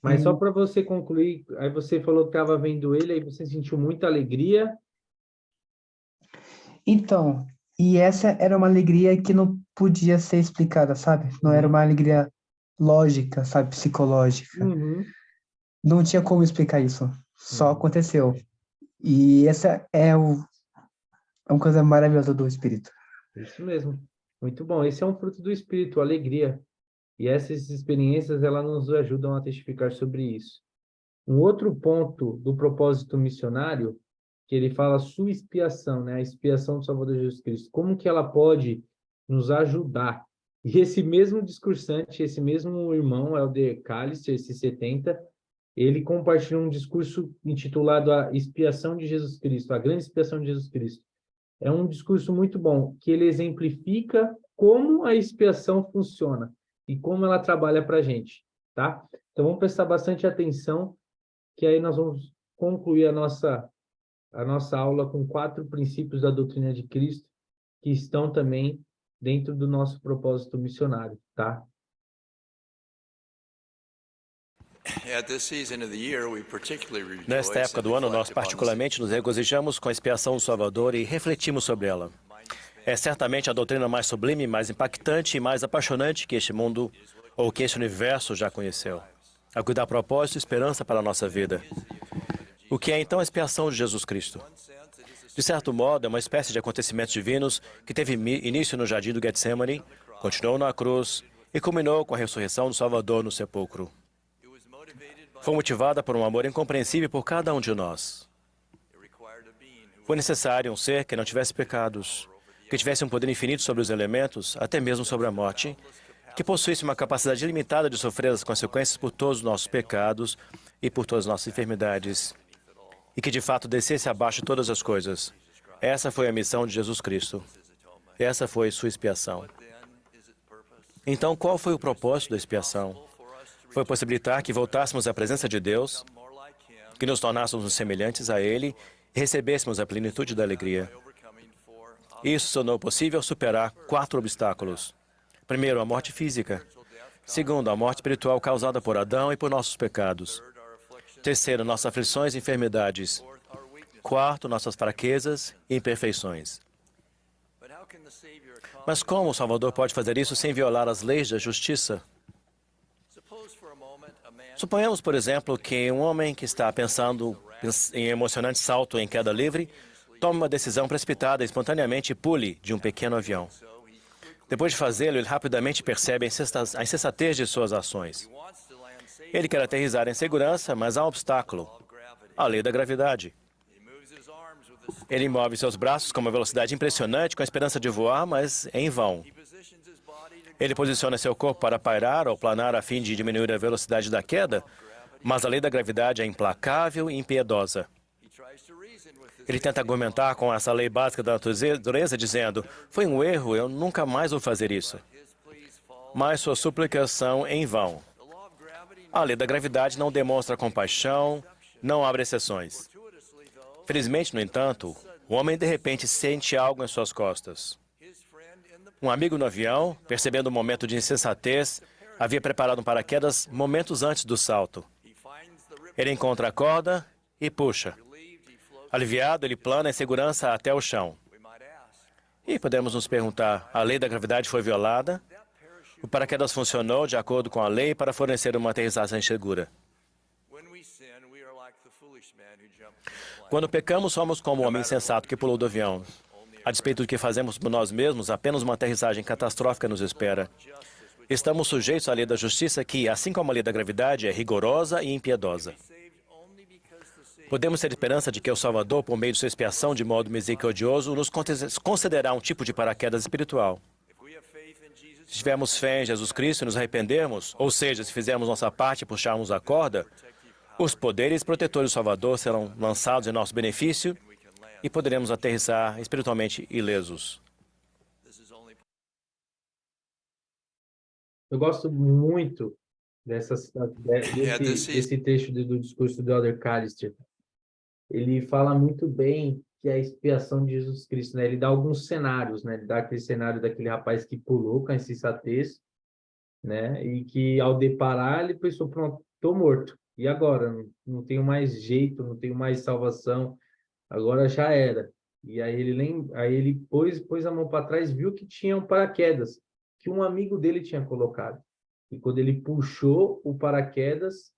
Mas só para você concluir, aí você falou que estava vendo ele, aí você sentiu muita alegria. Então, e essa era uma alegria que não podia ser explicada, sabe? Não era uma alegria lógica, sabe? Psicológica. Uhum. Não tinha como explicar isso. Só aconteceu. E essa é uma coisa maravilhosa do Espírito. Isso mesmo. Muito bom. Esse é um fruto do Espírito, alegria. E essas experiências, elas nos ajudam a testificar sobre isso. Um outro ponto do propósito missionário, que ele fala a sua expiação, né? A expiação do Salvador Jesus Cristo. Como que ela pode nos ajudar? E esse mesmo discursante, esse mesmo irmão, Elder Callister, esse 70, ele compartilhou um discurso intitulado A Expiação de Jesus Cristo, a Grande Expiação de Jesus Cristo. É um discurso muito bom, que ele exemplifica como a expiação funciona e como ela trabalha para a gente, tá? Então, vamos prestar bastante atenção, que aí nós vamos concluir a nossa aula com 4 princípios da doutrina de Cristo, que estão também dentro do nosso propósito missionário, tá? Nesta época do ano, nós particularmente nos regozijamos com a expiação do Salvador e refletimos sobre ela. É certamente a doutrina mais sublime, mais impactante e mais apaixonante que este mundo ou que este universo já conheceu. A que dá propósito e esperança para a nossa vida. O que é então a expiação de Jesus Cristo? De certo modo, é uma espécie de acontecimentos divinos que teve início no jardim do Getsemane, continuou na cruz e culminou com a ressurreição do Salvador no sepulcro. foi motivada por um amor incompreensível por cada um de nós. Foi necessário um ser que não tivesse pecados, que tivesse um poder infinito sobre os elementos, até mesmo sobre a morte, que possuísse uma capacidade ilimitada de sofrer as consequências por todos os nossos pecados e por todas as nossas enfermidades, e que de fato descesse abaixo de todas as coisas. Essa foi a missão de Jesus Cristo. Essa foi sua expiação. Então, qual foi o propósito da expiação? Foi possibilitar que voltássemos à presença de Deus, que nos tornássemos semelhantes a Ele e recebêssemos a plenitude da alegria. Isso tornou possível superar 4 obstáculos. Primeiro, a morte física. Segundo, a morte espiritual causada por Adão e por nossos pecados. Terceiro, nossas aflições e enfermidades. Quarto, nossas fraquezas e imperfeições. Mas como o Salvador pode fazer isso sem violar as leis da justiça? Suponhamos, por exemplo, que um homem que está pensando em emocionante salto em queda livre tome uma decisão precipitada e espontaneamente pule de um pequeno avião. Depois de fazê-lo, ele rapidamente percebe a insensatez de suas ações. Ele quer aterrissar em segurança, mas há um obstáculo: a lei da gravidade. Ele move seus braços com uma velocidade impressionante, com a esperança de voar, mas em vão. Ele posiciona seu corpo para pairar ou planar a fim de diminuir a velocidade da queda, mas a lei da gravidade é implacável e impiedosa. Ele tenta argumentar com essa lei básica da natureza, dizendo: foi um erro, eu nunca mais vou fazer isso. Mas suas súplicas são em vão. A lei da gravidade não demonstra compaixão, não abre exceções. Felizmente, no entanto, o homem de repente sente algo em suas costas. Um amigo no avião, percebendo um momento de insensatez, havia preparado um paraquedas momentos antes do salto. Ele encontra a corda e puxa. Aliviado, ele plana em segurança até o chão. E podemos nos perguntar: a lei da gravidade foi violada? O paraquedas funcionou de acordo com a lei para fornecer uma aterrissagem segura. Quando pecamos, somos como o homem insensato que pulou do avião. A despeito do que fazemos por nós mesmos, apenas uma aterrissagem catastrófica nos espera. Estamos sujeitos à lei da justiça que, assim como a lei da gravidade, é rigorosa e impiedosa. Podemos ter esperança de que o Salvador, por meio de sua expiação de modo misericordioso, nos concederá um tipo de paraquedas espiritual. Se tivermos fé em Jesus Cristo e nos arrependermos, ou seja, se fizermos nossa parte e puxarmos a corda, os poderes protetores do Salvador serão lançados em nosso benefício e poderemos aterrissar espiritualmente ilesos. Eu gosto muito desse trecho do discurso do Elder Callister. Ele fala muito bem que é a expiação de Jesus Cristo, né? Ele dá alguns cenários, né? Ele dá aquele cenário daquele rapaz que pulou com a insensatez, né? E que ao deparar ele pensou: pronto, estou morto. E agora? Não tenho mais jeito, não tenho mais salvação. Agora já era. E aí ele pôs a mão para trás, viu que tinha um paraquedas que um amigo dele tinha colocado. E quando ele puxou o paraquedas,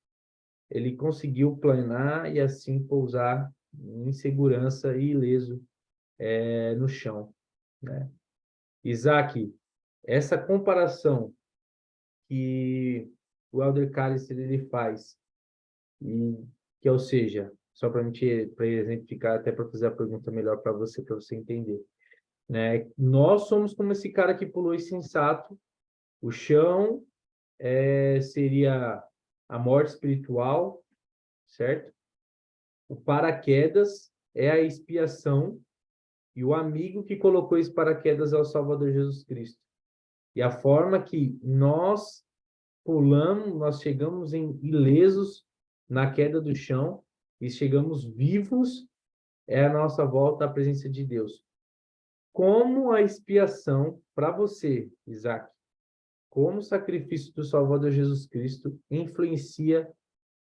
ele conseguiu planar e assim pousar em segurança e ileso no chão, né? Isaac, essa comparação que o Elder Callister ele faz, que, ou seja, só para exemplificar, até para fazer a pergunta melhor para você entender, né? Nós somos como esse cara que pulou insensato. O chão seria a morte espiritual, certo? O paraquedas é a expiação e o amigo que colocou esse paraquedas é o Salvador Jesus Cristo. E a forma que nós pulamos, nós chegamos ilesos na queda do chão e chegamos vivos é a nossa volta à presença de Deus. Como a expiação para você, Isaac, como o sacrifício do Salvador Jesus Cristo influencia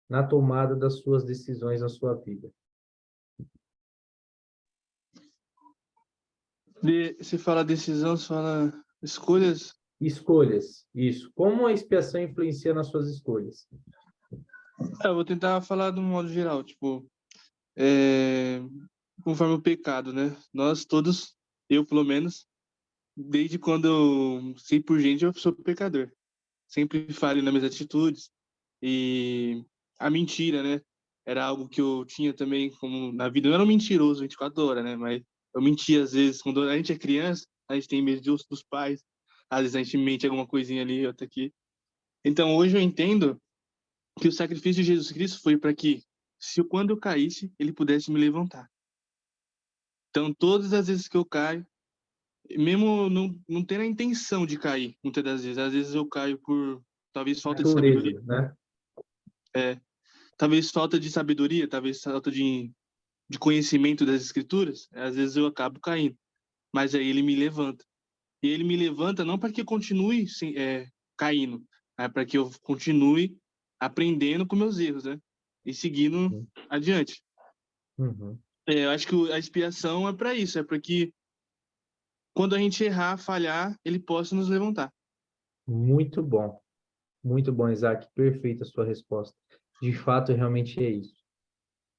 na tomada das suas decisões na sua vida? Se fala decisão, se fala escolhas? Escolhas, isso. Como a expiação influencia nas suas escolhas? Eu vou tentar falar de um modo geral, tipo, conforme o pecado, né? Nós todos, eu pelo menos, desde quando eu sei por gente, eu sou pecador. Sempre falho nas minhas atitudes. E a mentira, né? Era algo que eu tinha também como na vida. Eu não era um mentiroso 24 horas, né? Mas eu mentia às vezes. Quando a gente é criança, a gente tem medo dos pais. Às vezes a gente mente alguma coisinha ali, outra aqui. Então hoje eu entendo que o sacrifício de Jesus Cristo foi para que, se quando eu caísse, ele pudesse me levantar. Então todas as vezes que eu caio, mesmo não tendo a intenção de cair, muitas das vezes. Às vezes eu caio por talvez falta de sabedoria. Natureza, né? Talvez falta de sabedoria, talvez falta de conhecimento das escrituras. Às vezes eu acabo caindo. Mas aí ele me levanta. E ele me levanta não para que eu continue caindo, mas para que eu continue aprendendo com meus erros, né? E seguindo adiante. Uhum. Eu acho que a expiação é para isso, é para que quando a gente errar, falhar, ele possa nos levantar. Muito bom, Isaac. Perfeita a sua resposta. De fato, realmente é isso.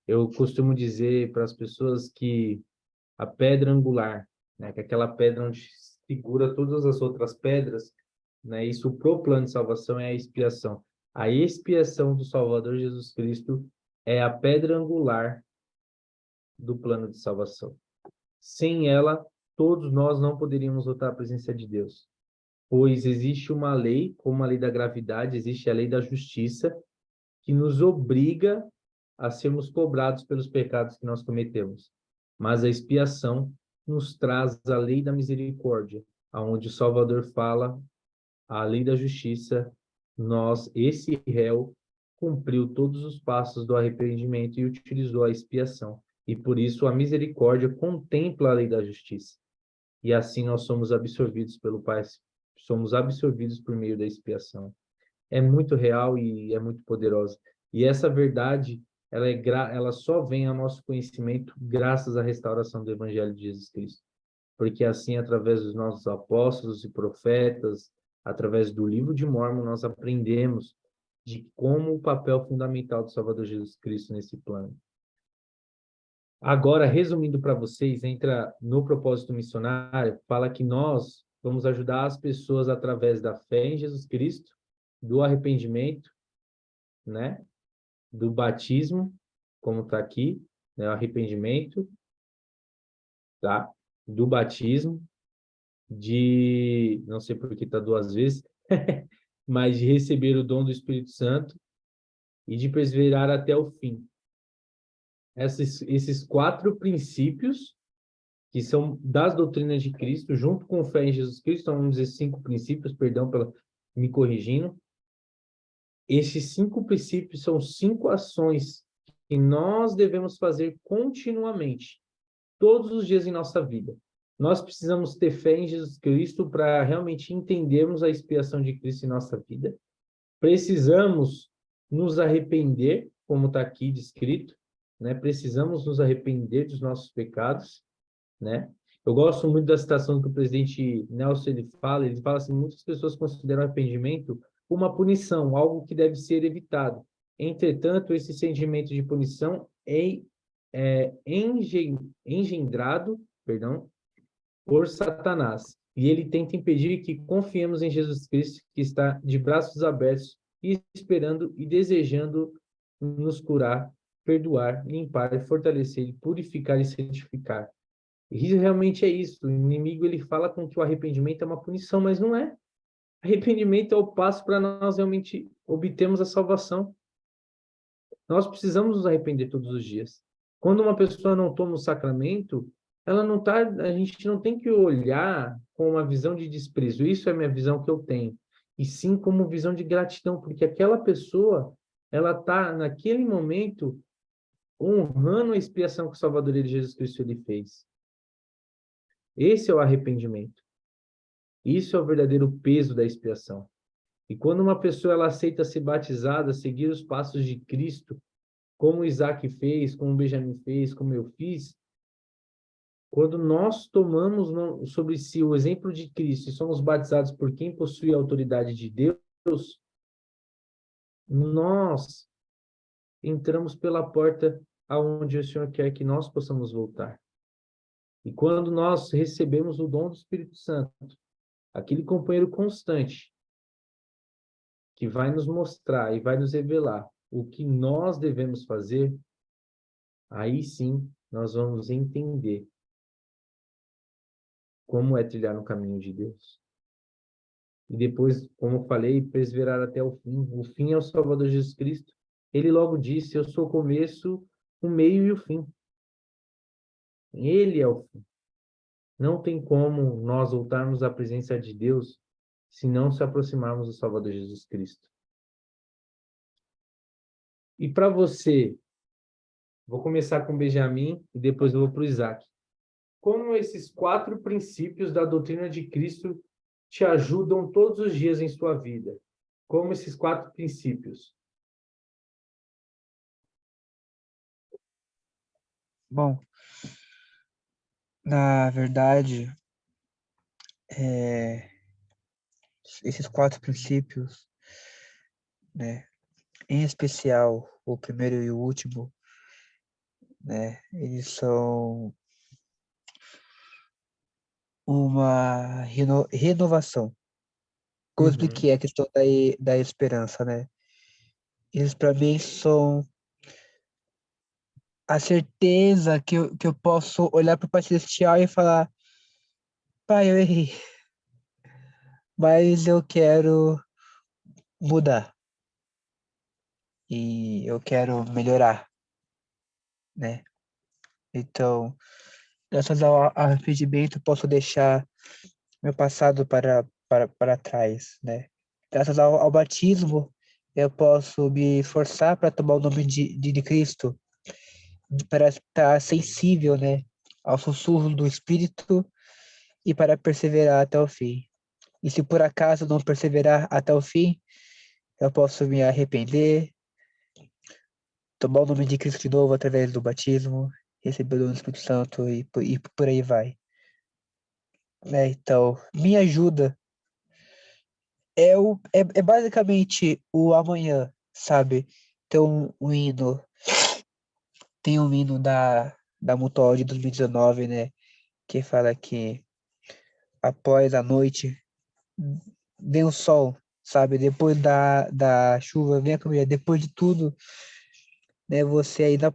Eu costumo dizer para as pessoas que a pedra angular, né, que é aquela pedra onde segura todas as outras pedras, né, isso pro plano de salvação é a expiação. A expiação do Salvador Jesus Cristo é a pedra angular do plano de salvação. Sem ela, todos nós não poderíamos voltar à presença de Deus, pois existe uma lei, como a lei da gravidade, existe a lei da justiça, que nos obriga a sermos cobrados pelos pecados que nós cometemos. Mas a expiação nos traz a lei da misericórdia, aonde o Salvador fala, a lei da justiça, esse réu, cumpriu todos os passos do arrependimento e utilizou a expiação. E por isso a misericórdia contempla a lei da justiça. E assim nós somos absorvidos pelo Pai, somos absorvidos por meio da expiação. É muito real e é muito poderosa. E essa verdade, ela só vem ao nosso conhecimento graças à restauração do Evangelho de Jesus Cristo. Porque assim, através dos nossos apóstolos e profetas, através do livro de Mórmon, nós aprendemos de como o papel fundamental do Salvador Jesus Cristo nesse plano. Agora, resumindo para vocês, entra no propósito missionário, fala que nós vamos ajudar as pessoas através da fé em Jesus Cristo, do arrependimento, né? Do batismo, como está aqui, né? O arrependimento, tá? Do batismo, não sei por que está 2 vezes, mas de receber o dom do Espírito Santo e de perseverar até o fim. Esses 4 princípios, que são das doutrinas de Cristo, junto com fé em Jesus Cristo, vamos dizer 5 princípios, perdão pela me corrigindo. Esses 5 princípios são 5 ações que nós devemos fazer continuamente, todos os dias em nossa vida. Nós precisamos ter fé em Jesus Cristo para realmente entendermos a expiação de Cristo em nossa vida. Precisamos nos arrepender, como está aqui descrito, né? Precisamos nos arrepender dos nossos pecados, né? Eu gosto muito da citação que o presidente Nelson ele fala assim, muitas pessoas consideram arrependimento uma punição, algo que deve ser evitado. Entretanto, esse sentimento de punição é engendrado, por Satanás. E ele tenta impedir que confiemos em Jesus Cristo, que está de braços abertos e esperando e desejando nos curar, perdoar, limpar, fortalecer, purificar e santificar. E realmente é isso. O inimigo ele fala com que o arrependimento é uma punição, mas não é. Arrependimento é o passo para nós realmente obtermos a salvação. Nós precisamos nos arrepender todos os dias. Quando uma pessoa não toma o sacramento, a gente não tem que olhar com uma visão de desprezo. Isso é a minha visão que eu tenho. E sim como visão de gratidão, porque aquela pessoa, ela está naquele momento honrando a expiação que o Salvador de Jesus Cristo ele fez. Esse é o arrependimento. Isso é o verdadeiro peso da expiação. E quando uma pessoa ela aceita ser batizada, seguir os passos de Cristo, como Isaac fez, como Benjamin fez, como eu fiz, quando nós tomamos sobre si o exemplo de Cristo e somos batizados por quem possui a autoridade de Deus, nós entramos pela porta aonde o Senhor quer que nós possamos voltar. E quando nós recebemos o dom do Espírito Santo, aquele companheiro constante que vai nos mostrar e vai nos revelar o que nós devemos fazer, aí sim nós vamos entender como é trilhar no caminho de Deus. E depois, como eu falei, perseverar até o fim. O fim é o Salvador Jesus Cristo. Ele logo disse, eu sou o começo, o meio e o fim. Ele é o fim. Não tem como nós voltarmos à presença de Deus se não se aproximarmos do Salvador Jesus Cristo. E para você, vou começar com o Benjamin e depois eu vou para o Isaac. Como esses 4 princípios da doutrina de Cristo te ajudam todos os dias em sua vida? Como esses 4 princípios? Bom, na verdade, esses 4 princípios, né, em especial o primeiro e o último, né, eles são uma renovação. Como eu Uhum, expliquei a questão da esperança, né? Eles para mim são a certeza que eu posso olhar para o Pai Celestial e falar, Pai, eu errei, mas eu quero mudar e eu quero melhorar, né? Então, graças ao arrependimento, eu posso deixar meu passado para trás, né? Graças ao batismo, eu posso me esforçar para tomar o nome de Cristo, para estar sensível, né, ao sussurro do Espírito e para perseverar até o fim. E se por acaso não perseverar até o fim, eu posso me arrepender, tomar o nome de Cristo de novo através do batismo, receber o dom do Espírito Santo e por aí vai. Né? Então, minha ajuda é basicamente o amanhã, sabe? Hino, tem um hino da Mutual de 2019, né? Que fala que após a noite vem o sol, sabe? Depois da chuva vem a comida. Depois de tudo, né? Você ainda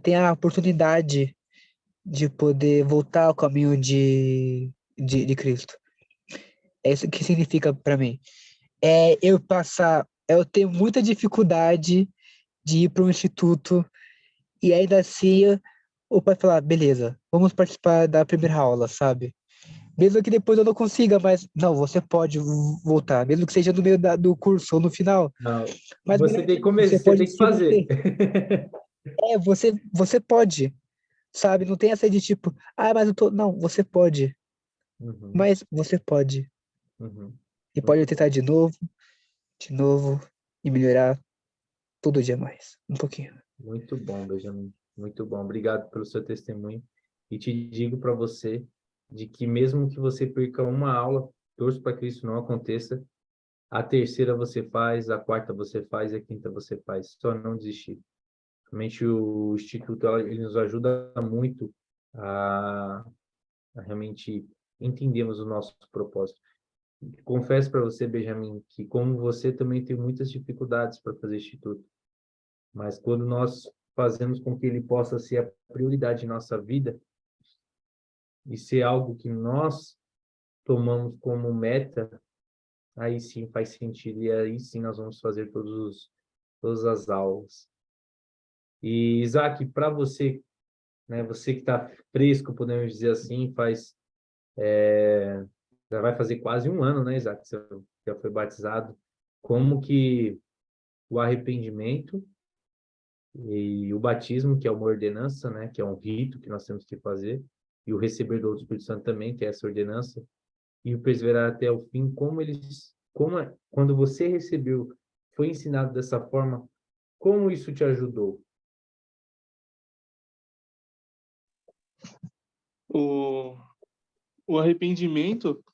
tem a oportunidade de poder voltar ao caminho de Cristo. É isso que significa para mim. Eu tenho muita dificuldade de ir para um instituto e ainda assim o pai falar, beleza, vamos participar da primeira aula, sabe? Mesmo que depois eu não consiga, mas não, você pode voltar, mesmo que seja no meio do curso ou no final. não, Mas melhor que você você pode tem que se fazer. manter. Você pode, sabe? Não tem essa de tipo, mas eu tô. Não, você pode. Uhum, Mas você pode. uhum. E pode Muito tentar bom. de novo, e melhorar todo dia mais. Um pouquinho. Muito bom, Benjamin. Muito bom. Obrigado pelo seu testemunho. E te digo para você de que mesmo que você perca uma aula, torço para que isso não aconteça. A terceira você faz, a quarta você faz, a quinta você faz. Só não desistir. Realmente o Instituto ele nos ajuda muito a realmente entendermos o nosso propósito. Confesso para você, Benjamin, que como você também tem muitas dificuldades para fazer Instituto. Mas quando nós fazemos com que ele possa ser a prioridade em nossa vida e ser algo que nós tomamos como meta, aí sim faz sentido e aí sim nós vamos fazer todas as aulas. E Isaac, para você, né, você que está fresco, podemos dizer assim, já vai fazer quase um ano, né, Isaac, que você já foi batizado. Como que o arrependimento e o batismo, que é uma ordenança, né, que é um rito que nós temos que fazer, e o receber do Espírito Santo também, que é essa ordenança, e o perseverar até o fim, quando você recebeu, foi ensinado dessa forma, como isso te ajudou? O, o arrependimento,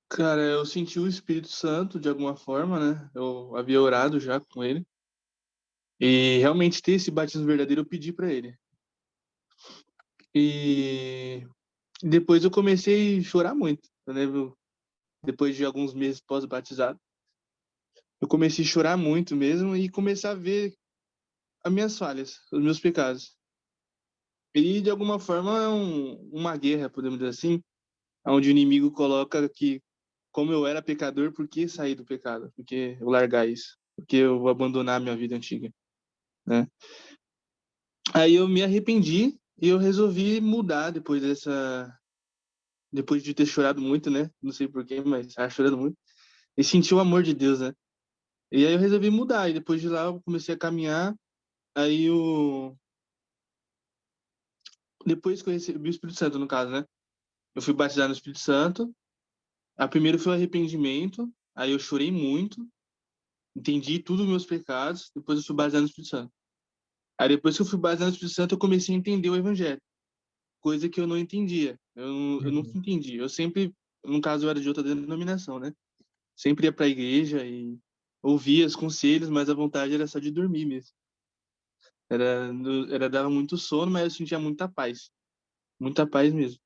cara, eu senti o Espírito Santo de alguma forma, né? Eu havia orado já com ele. E realmente ter esse batismo verdadeiro eu pedi para ele. E depois eu comecei a chorar muito. Eu lembro depois de alguns meses pós-batizado, eu comecei a chorar muito mesmo e começar a ver as minhas falhas, os meus pecados. E, de alguma forma, é uma guerra, podemos dizer assim, onde o inimigo coloca que, como eu era pecador, por que sair do pecado? Por que eu largar isso? Por que eu vou abandonar a minha vida antiga? Né? Aí eu me arrependi e eu resolvi mudar depois de ter chorado muito, né? Não sei porquê, mas estava chorando muito. E senti o amor de Deus, né? E aí eu resolvi mudar. E depois de lá eu comecei a caminhar. Aí depois que eu recebi o Espírito Santo, no caso, né? Eu fui batizado no Espírito Santo. A primeiro foi o arrependimento. Aí eu chorei muito. Entendi tudo os meus pecados. Depois eu fui batizado no Espírito Santo. Aí depois que eu fui batizado no Espírito Santo, eu comecei a entender o Evangelho. Coisa que eu não entendia. Eu nunca Uhum. entendi. Eu sempre, no caso, eu era de outra denominação, né? Sempre ia para a igreja e ouvia os conselhos, mas a vontade era só de dormir mesmo. Dava muito sono, mas eu sentia muita paz mesmo.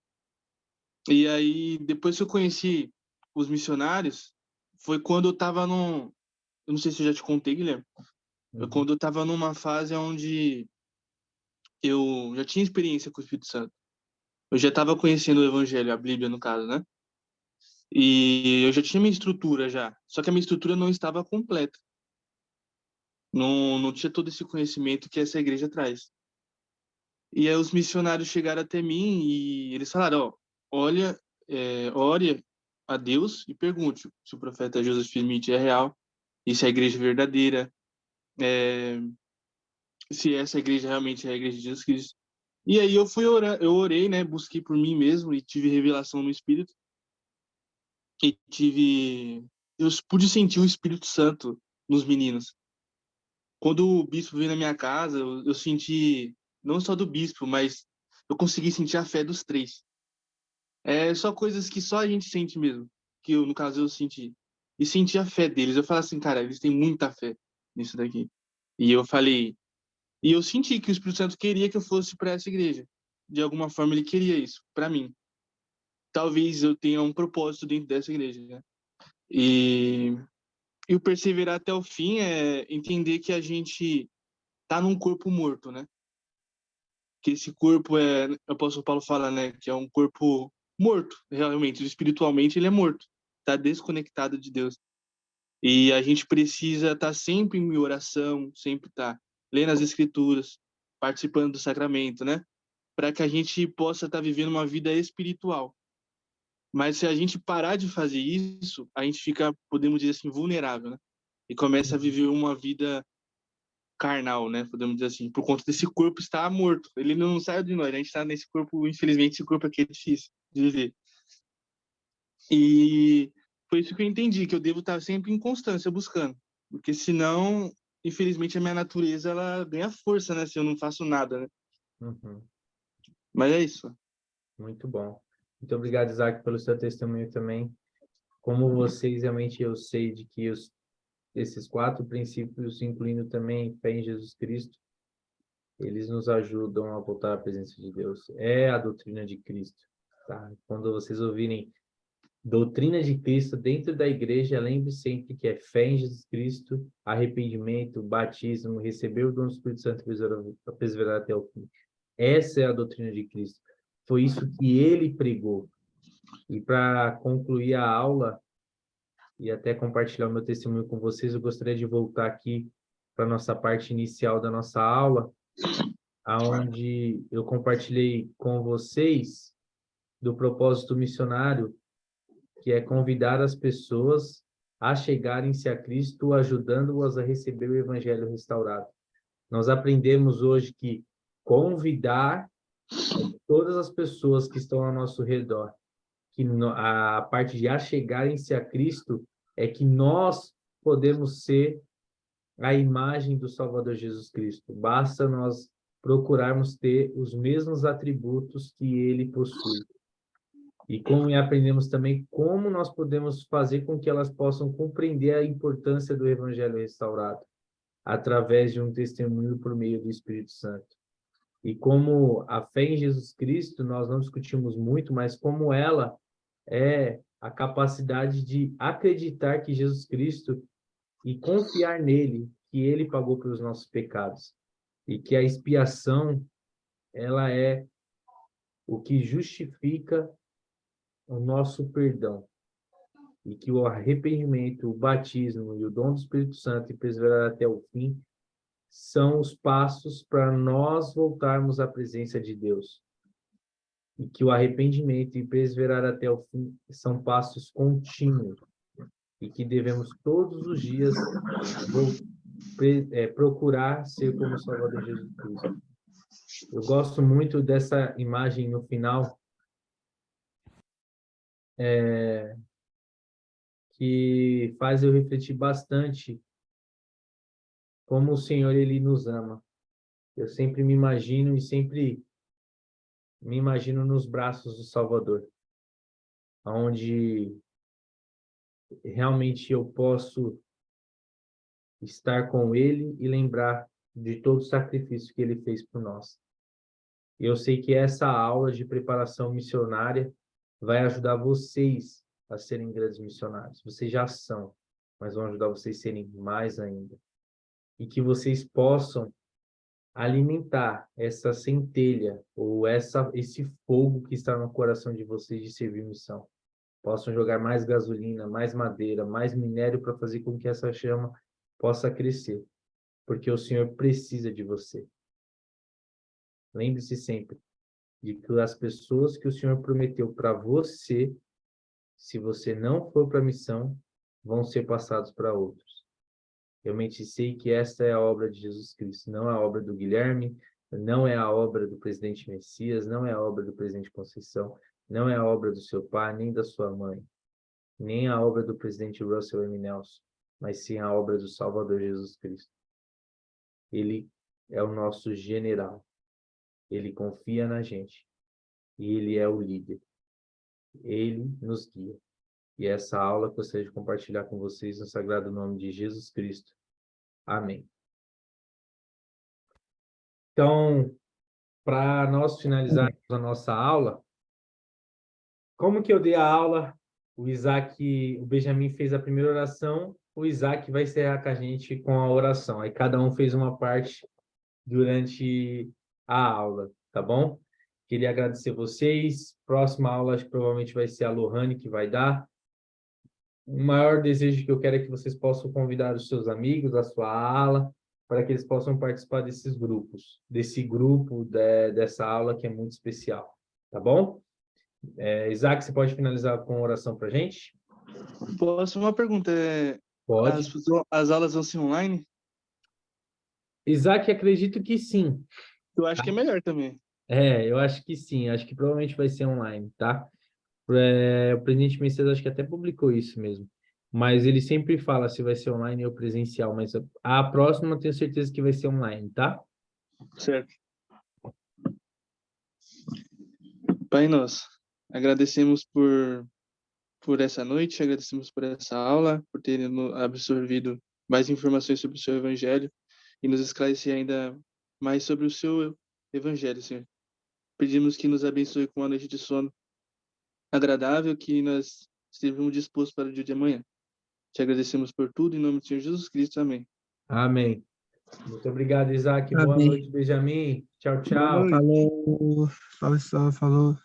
E aí, depois que eu conheci os missionários, foi quando eu estava eu não sei se eu já te contei, Guilherme, foi Uhum. quando eu estava numa fase onde eu já tinha experiência com o Espírito Santo. Eu já estava conhecendo o Evangelho, a Bíblia, no caso, né? E eu já tinha minha estrutura já, só que a minha estrutura não estava completa. Não tinha todo esse conhecimento que essa igreja traz. E aí os missionários chegaram até mim e eles falaram, ó, ore a Deus e pergunte se o profeta Joseph Smith é real, e se a igreja é verdadeira, é, se essa igreja realmente é a igreja de Jesus Cristo. E aí eu fui orar, eu orei, né, busquei por mim mesmo e tive revelação no Espírito eu pude sentir o Espírito Santo nos meninos. Quando o bispo veio na minha casa, eu senti, não só do bispo, mas eu consegui sentir a fé dos três. É só coisas que só a gente sente mesmo, que eu, no caso, eu senti. E senti a fé deles. Eu falei assim, cara, eles têm muita fé nisso daqui. E eu falei, e eu senti que o Espírito Santo queria que eu fosse para essa igreja. De alguma forma, ele queria isso para mim. Talvez eu tenha um propósito dentro dessa igreja, né? E, e o perseverar até o fim é entender que a gente tá num corpo morto, né? Que esse corpo o apóstolo Paulo fala, né, que é um corpo morto, realmente, espiritualmente ele é morto, tá desconectado de Deus. E a gente precisa estar sempre em oração, sempre estar lendo as escrituras, participando do sacramento, né? Para que a gente possa estar vivendo uma vida espiritual. Mas se a gente parar de fazer isso, a gente fica, podemos dizer assim, vulnerável, né? E começa a viver uma vida carnal, né? Podemos dizer assim, por conta desse corpo estar morto. Ele não sai de nós, a gente está nesse corpo, infelizmente, esse corpo aqui é difícil de viver. E foi isso que eu entendi, que eu devo estar sempre em constância buscando, porque senão, infelizmente, a minha natureza ela ganha força, né? Se eu não faço nada, né? Uhum. Mas é isso. Muito bom. Muito obrigado, Isaac, pelo seu testemunho também. Como vocês, realmente, eu sei de que esses 4 princípios, incluindo também fé em Jesus Cristo, eles nos ajudam a voltar à presença de Deus. É a doutrina de Cristo, tá? Quando vocês ouvirem doutrina de Cristo dentro da igreja, lembre sempre que é fé em Jesus Cristo, arrependimento, batismo, receber o dom do Espírito Santo para perseverar até o fim. Essa é a doutrina de Cristo. Foi isso que ele pregou. E para concluir a aula e até compartilhar o meu testemunho com vocês, eu gostaria de voltar aqui para a nossa parte inicial da nossa aula, aonde eu compartilhei com vocês do propósito missionário, que é convidar as pessoas a chegarem-se a Cristo, ajudando-as a receber o Evangelho restaurado. Nós aprendemos hoje que convidar todas as pessoas que estão ao nosso redor, que a parte de achegarem-se a Cristo é que nós podemos ser a imagem do Salvador Jesus Cristo. Basta nós procurarmos ter os mesmos atributos que ele possui. E como aprendemos também como nós podemos fazer com que elas possam compreender a importância do Evangelho restaurado, através de um testemunho por meio do Espírito Santo. E como a fé em Jesus Cristo, nós não discutimos muito, mas como ela é a capacidade de acreditar que Jesus Cristo e confiar nele, que ele pagou pelos nossos pecados e que a expiação, ela é o que justifica o nosso perdão e que o arrependimento, o batismo e o dom do Espírito Santo e perseverar até o fim são os passos para nós voltarmos à presença de Deus. E que o arrependimento e perseverar até o fim são passos contínuos e que devemos todos os dias procurar ser como o Salvador Jesus Cristo. Eu gosto muito dessa imagem no final, que faz eu refletir bastante como o Senhor ele nos ama. Eu sempre me imagino nos braços do Salvador, onde realmente eu posso estar com ele e lembrar de todo o sacrifício que ele fez por nós. E eu sei que essa aula de preparação missionária vai ajudar vocês a serem grandes missionários. Vocês já são, mas vão ajudar vocês a serem mais ainda. E que vocês possam alimentar essa centelha ou esse fogo que está no coração de vocês de servir missão. Possam jogar mais gasolina, mais madeira, mais minério para fazer com que essa chama possa crescer, porque o Senhor precisa de você. Lembre-se sempre de que as pessoas que o Senhor prometeu para você, se você não for para a missão, vão ser passados para outros. Realmente sei que esta é a obra de Jesus Cristo, não é a obra do Guilherme, não é a obra do presidente Messias, não é a obra do presidente Conceição, não é a obra do seu pai, nem da sua mãe, nem a obra do presidente Russell M. Nelson, mas sim a obra do Salvador Jesus Cristo. Ele é o nosso general. Ele confia na gente. E ele é o líder. Ele nos guia. E essa aula eu gostaria de compartilhar com vocês no sagrado nome de Jesus Cristo. Amém. Então, para nós finalizarmos a nossa aula, como que eu dei a aula? O Benjamin fez a primeira oração, o Isaac vai encerrar com a gente com a oração. Aí cada um fez uma parte durante a aula, tá bom? Queria agradecer vocês. Próxima aula, acho que provavelmente vai ser a Lohane que vai dar. O maior desejo que eu quero é que vocês possam convidar os seus amigos, a sua ala, para que eles possam participar desses grupos, dessa aula que é muito especial, tá bom? Isaac, você pode finalizar com uma oração para a gente? Posso uma pergunta? Pode. As aulas vão ser online? Isaac, acredito que sim. Eu acho que é melhor também. Eu acho que sim. Acho que provavelmente vai ser online, tá? O presidente Messias acho que até publicou isso mesmo. Mas ele sempre fala se vai ser online ou presencial. Mas a próxima eu tenho certeza que vai ser online, tá? Certo. Pai nosso, agradecemos por essa noite, agradecemos por essa aula, por terem absorvido mais informações sobre o seu evangelho e nos esclarecer ainda mais sobre o seu evangelho, Senhor. Pedimos que nos abençoe com uma noite de sono agradável, que nós estejamos dispostos para o dia de amanhã. Te agradecemos por tudo, em nome do Senhor Jesus Cristo. Amém. Amém. Muito obrigado, Isaac. Amém. Boa noite, Benjamin. Tchau, tchau. Falou. Falou.